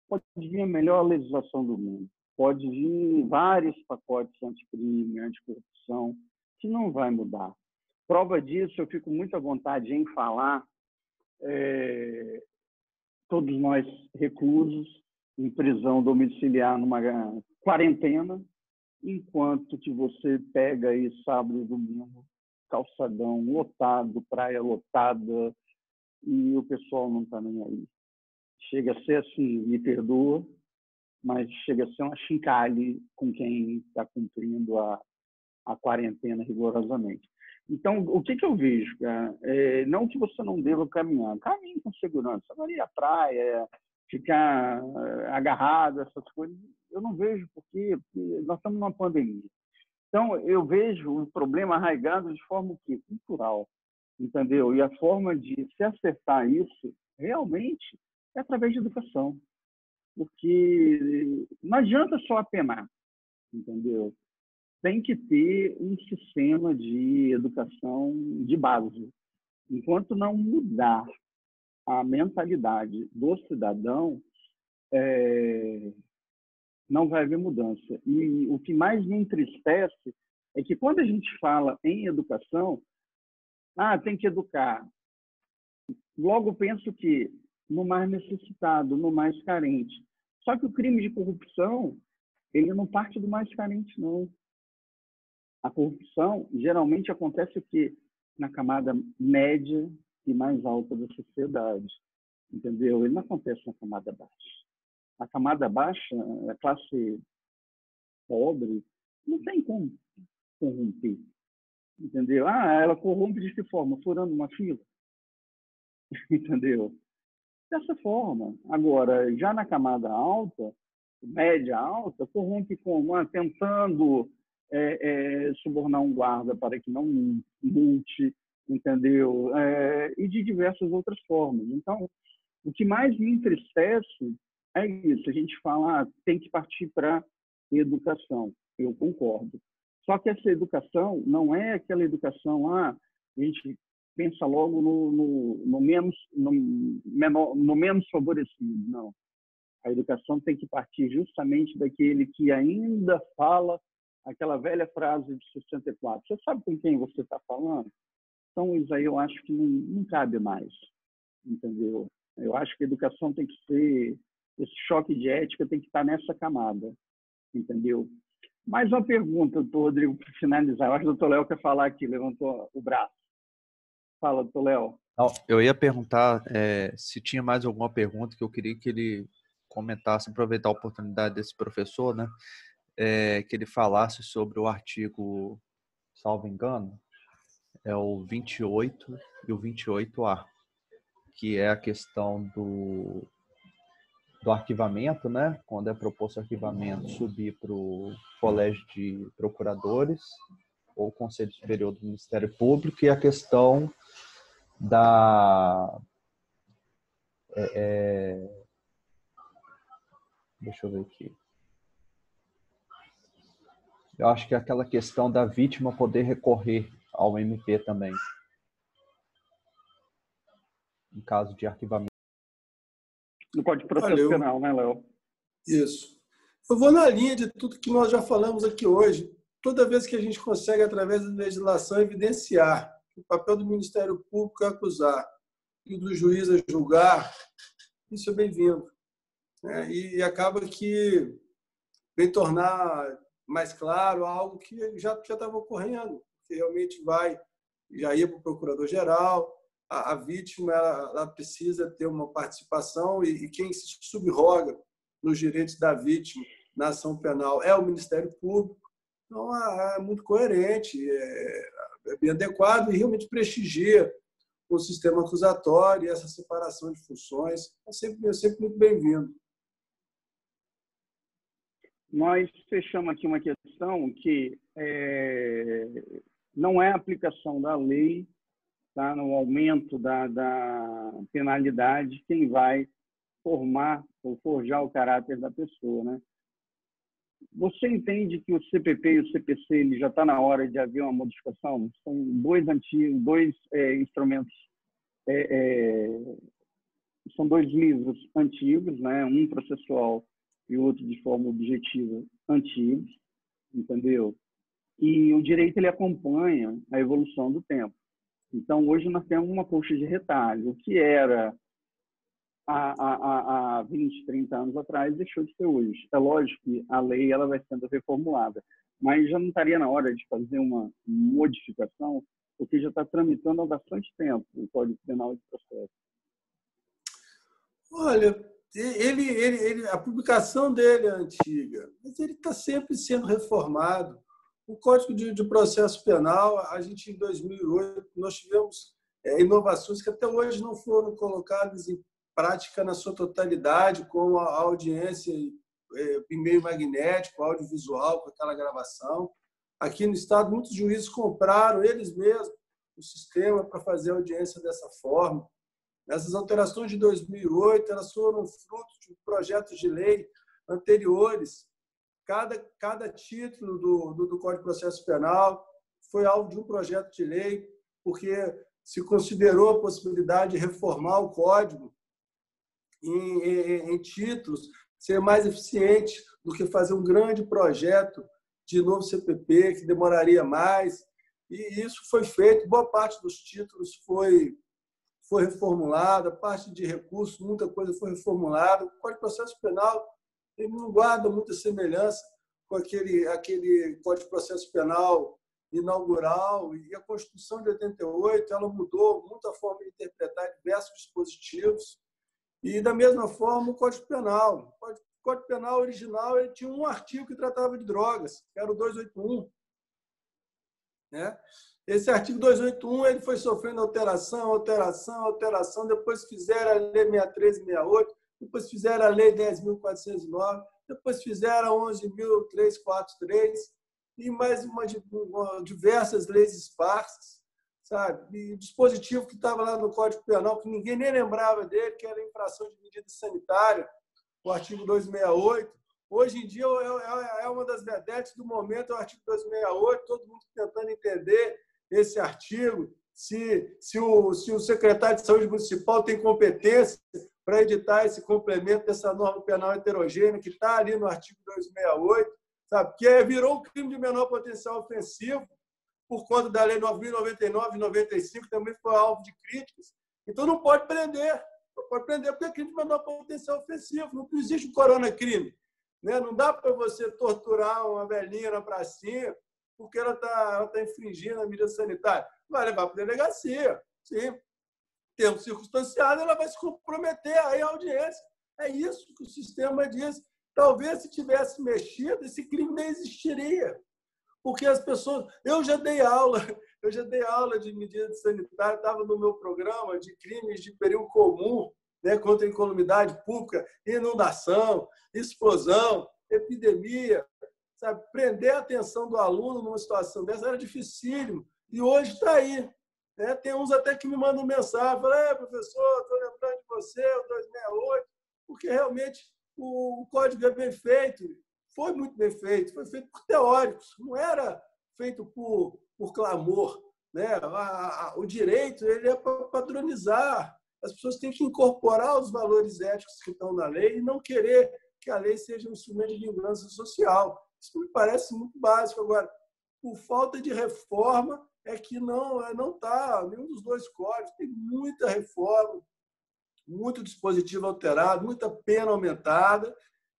Speaker 2: pode vir a melhor legislação do mundo, pode vir vários pacotes anticrime, anticorrupção, que não vai mudar. Prova disso, eu fico muito à vontade em falar, todos nós reclusos, em prisão domiciliar, numa quarentena, enquanto que você pega aí sábado e domingo, calçadão lotado, praia lotada, e o pessoal não está nem aí. Chega a ser assim, me perdoa, mas chega a ser uma chincalhe com quem está cumprindo a quarentena rigorosamente. Então, o que eu vejo, cara? Não que você não deva caminhar, caminhe com segurança. Agora ir à praia, ficar agarrado, essas coisas, eu não vejo porque nós estamos numa pandemia. Então, eu vejo o problema arraigado de forma cultural, entendeu? E a forma de se acertar isso, realmente, é através de educação. Porque não adianta só apenar, entendeu? Tem que ter um sistema de educação de base. Enquanto não mudar a mentalidade do cidadão, não vai haver mudança. E o que mais me entristece é que quando a gente fala em educação, tem que educar. Logo penso que no mais necessitado, no mais carente. Só que o crime de corrupção, ele não parte do mais carente, não. A corrupção geralmente acontece o quê? Na camada média e mais alta da sociedade, entendeu? Ele não acontece na camada baixa. A camada baixa, a classe pobre, não tem como corromper, entendeu? Ela corrompe de que forma? Furando uma fila, entendeu? Dessa forma. Agora, já na camada alta, média alta, corrompe como? Tentando subornar um guarda para que não multe, entendeu? E de diversas outras formas. Então, o que mais me entristece é isso. A gente fala, tem que partir para educação. Eu concordo. Só que essa educação não é aquela educação, a gente pensa logo no menos favorecido. Não. A educação tem que partir justamente daquele que ainda fala aquela velha frase de 64. Você sabe com quem você está falando? Então, isso aí eu acho que não cabe mais, entendeu? Eu acho que a educação tem que ser, esse choque de ética tem que estar nessa camada, entendeu? Mais uma pergunta, doutor Rodrigo, para finalizar. Eu acho que o doutor Léo quer falar aqui, levantou o braço. Fala, doutor Léo.
Speaker 3: Não, eu ia perguntar se tinha mais alguma pergunta que eu queria que ele comentasse, aproveitar a oportunidade desse professor, né? Que ele falasse sobre o artigo, salvo engano, é o 28 e o 28A, que é a questão do arquivamento, né? Quando é proposto arquivamento, subir para o Colégio de Procuradores ou Conselho Superior do Ministério Público, e a questão da... deixa eu ver aqui. Eu acho que é aquela questão da vítima poder recorrer ao MP também, em caso de arquivamento.
Speaker 2: No Código de Processo Penal, né, Léo?
Speaker 1: Isso. Eu vou na linha de tudo que nós já falamos aqui hoje. Toda vez que a gente consegue, através da legislação, evidenciar que o papel do Ministério Público é acusar e do juiz é julgar, isso é bem-vindo. E acaba que vem tornar mais claro algo que já estava ocorrendo, que realmente já ia para o Procurador-Geral, a vítima ela precisa ter uma participação e quem se subroga nos direitos da vítima na ação penal é o Ministério Público. Então, é muito coerente, é bem adequado e realmente prestigia o sistema acusatório e essa separação de funções. É sempre muito bem-vindo.
Speaker 2: Nós fechamos aqui uma questão que não é a aplicação da lei, tá, no aumento da penalidade, quem vai formar ou forjar o caráter da pessoa, né? Você entende que o CPP e o CPC ele já está na hora de haver uma modificação? São dois instrumentos, são dois livros antigos, né? Um processual e outro de forma objetiva antigos, entendeu? E o direito ele acompanha a evolução do tempo. Então, hoje nós temos uma coxa de retalho. O que era há 20, 30 anos atrás deixou de ser hoje. É lógico que a lei ela vai sendo reformulada, mas já não estaria na hora de fazer uma modificação, porque já está tramitando há bastante tempo o Código Penal de Processo.
Speaker 1: Olha, a publicação dele é antiga, mas ele está sempre sendo reformado. O Código de Processo Penal, a gente em 2008, nós tivemos inovações que até hoje não foram colocadas em prática na sua totalidade, como a audiência em meio magnético, audiovisual, com aquela gravação. Aqui no Estado, muitos juízes compraram eles mesmos o sistema para fazer a audiência dessa forma. Essas alterações de 2008 elas foram fruto de projetos de lei anteriores. Cada título do Código de Processo Penal foi alvo de um projeto de lei, porque se considerou a possibilidade de reformar o Código em títulos, ser mais eficiente do que fazer um grande projeto de novo CPP, que demoraria mais. E isso foi feito. Boa parte dos títulos foi reformulada, parte de recursos, muita coisa foi reformulada. O Código de Processo Penal ele não guarda muita semelhança com aquele Código de Processo Penal inaugural, e a Constituição de 88 ela mudou muito a forma de interpretar diversos dispositivos. E, da mesma forma, o Código Penal. O Código Penal original ele tinha um artigo que tratava de drogas, que era o 281. Né? Esse artigo 281 ele foi sofrendo alteração, depois fizeram a Lei 6368, depois fizeram a Lei 10.409, depois fizeram a 11.343 e mais diversas leis esparsas, sabe? E o dispositivo que estava lá no Código Penal, que ninguém nem lembrava dele, que era a infração de medida sanitária, o artigo 268. Hoje em dia é uma das vedetes do momento, é o artigo 268, todo mundo tentando entender esse artigo, se o secretário de Saúde Municipal tem competência para editar esse complemento dessa norma penal heterogênea que está ali no artigo 268, sabe? Que virou um crime de menor potencial ofensivo por conta da Lei 9.099 e 95, também foi alvo de críticas. Então, não pode prender porque é crime de menor potencial ofensivo. Não existe um coronacrime. né? Não dá para você torturar uma velhinha na pracinha porque ela tá infringindo a medida sanitária. Vai levar para a delegacia, sim. Termo circunstanciado, ela vai se comprometer aí à audiência. É isso que o sistema diz. Talvez, se tivesse mexido, esse crime nem existiria. Porque as pessoas... Eu já dei aula de medidas sanitárias, estava no meu programa de crimes de perigo comum, né, contra a incolumidade pública, inundação, explosão, epidemia. Sabe? Prender a atenção do aluno numa situação dessa era dificílimo. E hoje está aí. Né? Tem uns até que me mandam mensagem, falam, professor, estou lembrando de você, o 268, porque realmente o código é bem feito, foi muito bem feito, foi feito por teóricos, não era feito por clamor. Né? O direito ele é para padronizar. As pessoas têm que incorporar os valores éticos que estão na lei e não querer que a lei seja um instrumento de vingança social. Isso me parece muito básico. Agora, por falta de reforma, é que não está nenhum dos dois códigos. Tem muita reforma, muito dispositivo alterado, muita pena aumentada.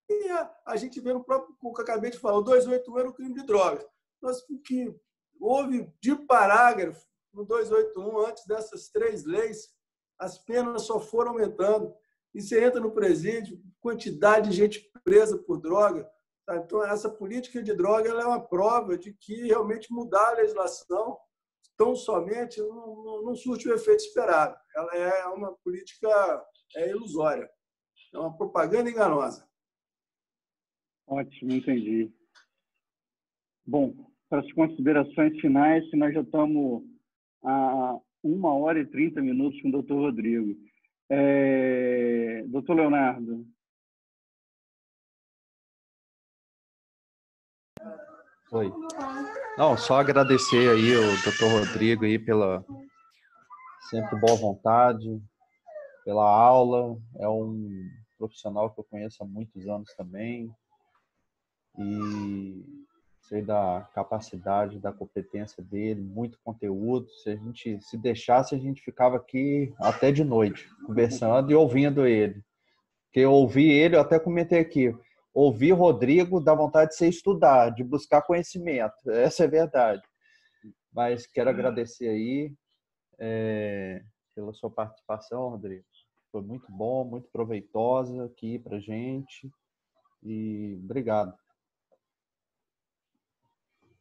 Speaker 1: E a gente vê no próprio que eu acabei de falar, o 281 era o crime de drogas. Mas o que houve de parágrafo no 281, antes dessas 3 leis, as penas só foram aumentando. E você entra no presídio, quantidade de gente presa por droga. Tá? Então, essa política de droga ela é uma prova de que realmente mudar a legislação tão somente não surte o efeito esperado. Ela é uma política ilusória. É uma propaganda enganosa.
Speaker 2: Ótimo, entendi. Bom, para as considerações finais, nós já estamos a 1h e 30 minutos com o doutor Rodrigo. Doutor Leonardo.
Speaker 3: Oi. Não, só agradecer aí o doutor Rodrigo aí pela sempre boa vontade, pela aula. É um profissional que eu conheço há muitos anos também e sei da capacidade, da competência dele, muito conteúdo. Se a gente se deixasse, a gente ficava aqui até de noite, conversando e ouvindo ele. Porque eu ouvi ele, eu até comentei aqui, ouvir Rodrigo dá vontade de você estudar, de buscar conhecimento. Essa é a verdade. Mas quero agradecer aí pela sua participação, Rodrigo. Foi muito bom, muito proveitosa aqui pra gente. E obrigado.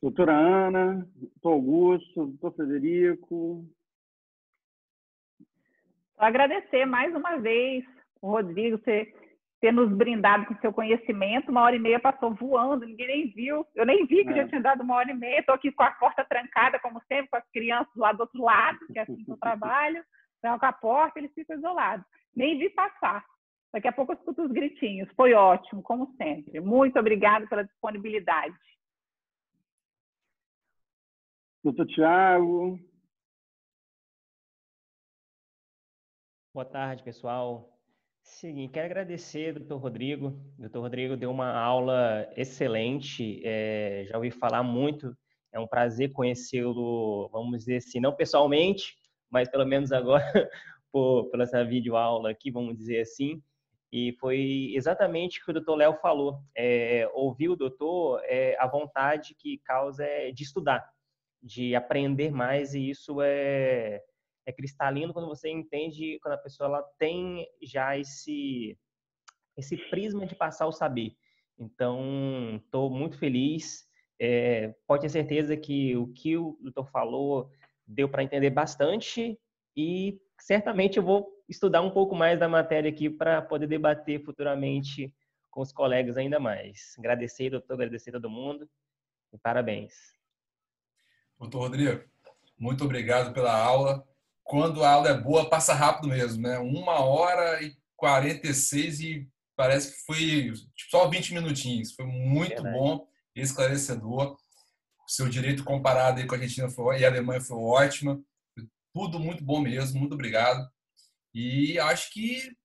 Speaker 2: Doutora Ana, doutor Augusto, doutor Frederico.
Speaker 5: Só agradecer mais uma vez o Rodrigo ter nos brindado com seu conhecimento. 1h30 passou voando, ninguém nem viu. Eu nem vi que já tinha dado 1h30. Estou aqui com a porta trancada, como sempre, com as crianças lá do outro lado, que é assim que eu trabalho. Tranca a porta, eles ficam isolados. Nem vi passar. Daqui a pouco eu escuto os gritinhos. Foi ótimo, como sempre. Muito obrigada pela disponibilidade.
Speaker 2: Doutor Tiago.
Speaker 6: Boa tarde, pessoal. Seguinte, quero agradecer ao doutor Rodrigo. O doutor Rodrigo deu uma aula excelente, já ouvi falar muito, é um prazer conhecê-lo, vamos dizer assim, não pessoalmente, mas pelo menos agora pela essa videoaula aqui, vamos dizer assim. E foi exatamente o que o doutor Léo falou. Ouvir o doutor, a vontade que causa de estudar, de aprender mais, e isso é cristalino quando você entende, quando a pessoa ela tem já esse prisma de passar o saber. Então, estou muito feliz. Pode ter certeza que o doutor falou deu para entender bastante e certamente eu vou estudar um pouco mais da matéria aqui para poder debater futuramente com os colegas ainda mais. Agradecer, doutor, agradecer a todo mundo e parabéns.
Speaker 4: Doutor Rodrigo, muito obrigado pela aula. Quando a aula é boa, passa rápido mesmo, né? 1h46 e parece que foi só 20 minutinhos. Foi muito bom, esclarecedor. O seu direito comparado aí com a Argentina e a Alemanha foi ótimo. Tudo muito bom mesmo, muito obrigado. E acho que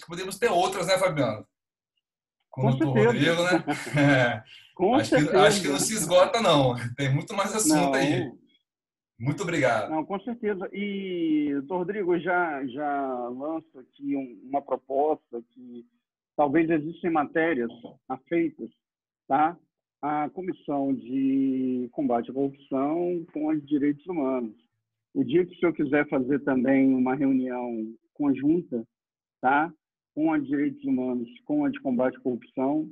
Speaker 4: podemos ter outras, né, Fabiano? Com o doutor Rodrigo, né? Acho que não se esgota, não. Tem muito mais assunto aí. Muito obrigado.
Speaker 2: Não, com certeza. E, doutor Rodrigo, já lanço aqui uma proposta que talvez existem matérias afeitas, tá? A Comissão de Combate à Corrupção com a de Direitos Humanos. O dia que o senhor quiser fazer também uma reunião conjunta, tá? Com a de Direitos Humanos, com a de Combate à Corrupção,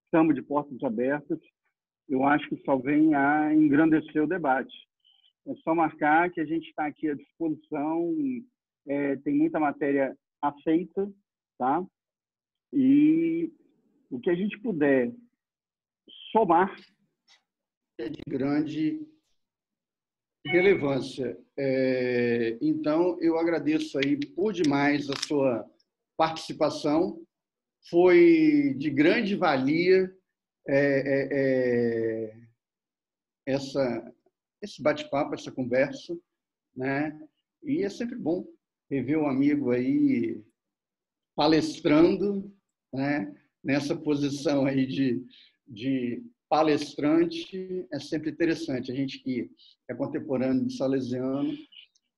Speaker 2: estamos de portas abertas. Eu acho que só vem a engrandecer o debate. É só marcar que a gente está aqui à disposição, tem muita matéria aceita, tá? E o que a gente puder somar é de grande relevância. Então, eu agradeço aí por demais a sua participação. Foi de grande valia esse bate-papo, essa conversa, né? E é sempre bom rever um amigo aí palestrando, né? Nessa posição aí de palestrante, é sempre interessante. A gente que é contemporâneo de Salesiano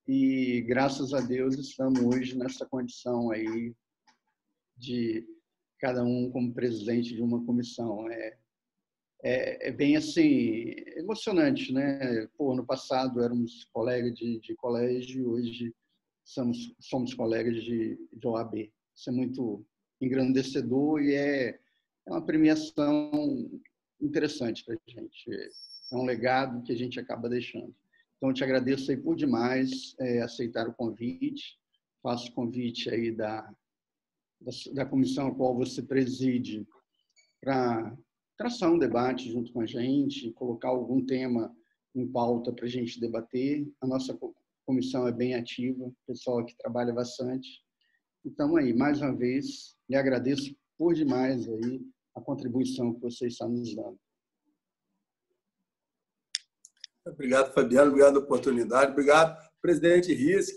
Speaker 2: e, graças a Deus, estamos hoje nessa condição aí de cada um como presidente de uma comissão. É bem assim, emocionante, né? Pô, no passado éramos colegas de colégio, hoje somos colegas de OAB. Isso é muito engrandecedor e é uma premiação interessante para a gente. É um legado que a gente acaba deixando. Então, eu te agradeço aí por demais aceitar o convite. Faço o convite aí da comissão a qual você preside para traçar um debate junto com a gente, colocar algum tema em pauta para a gente debater. A nossa comissão é bem ativa, o pessoal aqui trabalha bastante. Então, aí, mais uma vez, lhe agradeço por demais aí a contribuição que você está nos dando.
Speaker 1: Obrigado, Fabiano. Obrigado pela oportunidade. Obrigado, presidente Risk,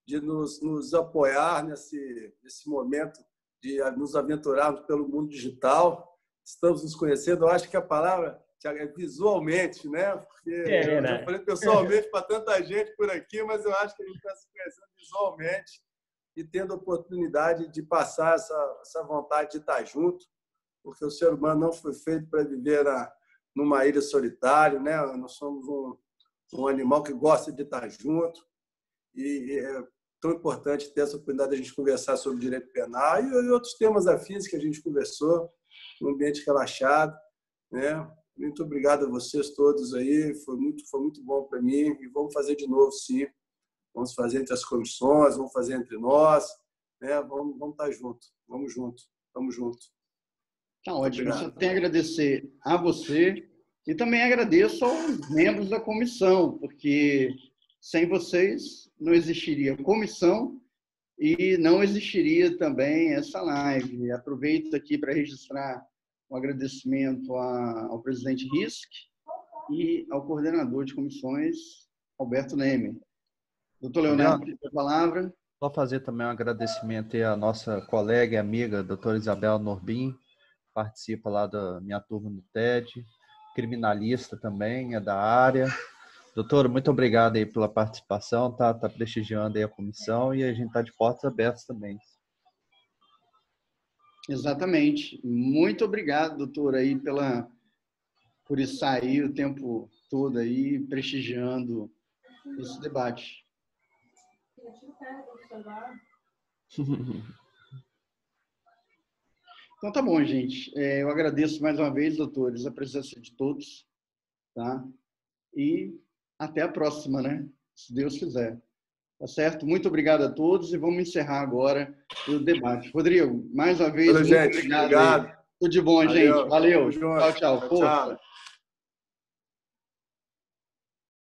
Speaker 1: de nos apoiar nesse momento de nos aventurarmos pelo mundo digital. Estamos nos conhecendo. Eu acho que a palavra, Thiago, é visualmente, né? Porque eu já falei pessoalmente para tanta gente por aqui, mas eu acho que a gente está se conhecendo visualmente e tendo a oportunidade de passar essa vontade de estar junto, porque o ser humano não foi feito para viver numa ilha solitária, né? Nós somos um animal que gosta de estar junto e é tão importante ter essa oportunidade de a gente conversar sobre direito penal e outros temas afins que a gente conversou, num ambiente relaxado, né? Muito obrigado a vocês todos aí, foi muito bom para mim e vamos fazer de novo, sim. Vamos fazer entre as comissões, vamos fazer entre nós, né? Vamos estar juntos, vamos junto.
Speaker 2: Tá ótimo. Eu só tenho a agradecer a você e também agradeço aos membros da comissão, porque sem vocês não existiria comissão e não existiria também essa live. Aproveito aqui para registrar um agradecimento ao presidente Risk e ao coordenador de comissões, Alberto Neme. Doutor Leonardo, a palavra.
Speaker 3: Só fazer também um agradecimento à nossa colega e amiga, doutora Isabel Norbin, participa lá da minha turma no TED, criminalista também, é da área. Doutora, muito obrigado aí pela participação, tá prestigiando aí a comissão e a gente está de portas abertas também.
Speaker 2: Exatamente. Muito obrigado, doutor, aí por estar aí o tempo todo aí prestigiando esse debate. Então tá bom, gente. Eu agradeço mais uma vez, doutores, a presença de todos, tá? E até a próxima, né? Se Deus quiser. Tá certo? Muito obrigado a todos e vamos encerrar agora o debate. Rodrigo, mais uma vez, muito
Speaker 1: gente,
Speaker 2: obrigado. Tudo de bom, gente. Valeu.
Speaker 1: Tchau.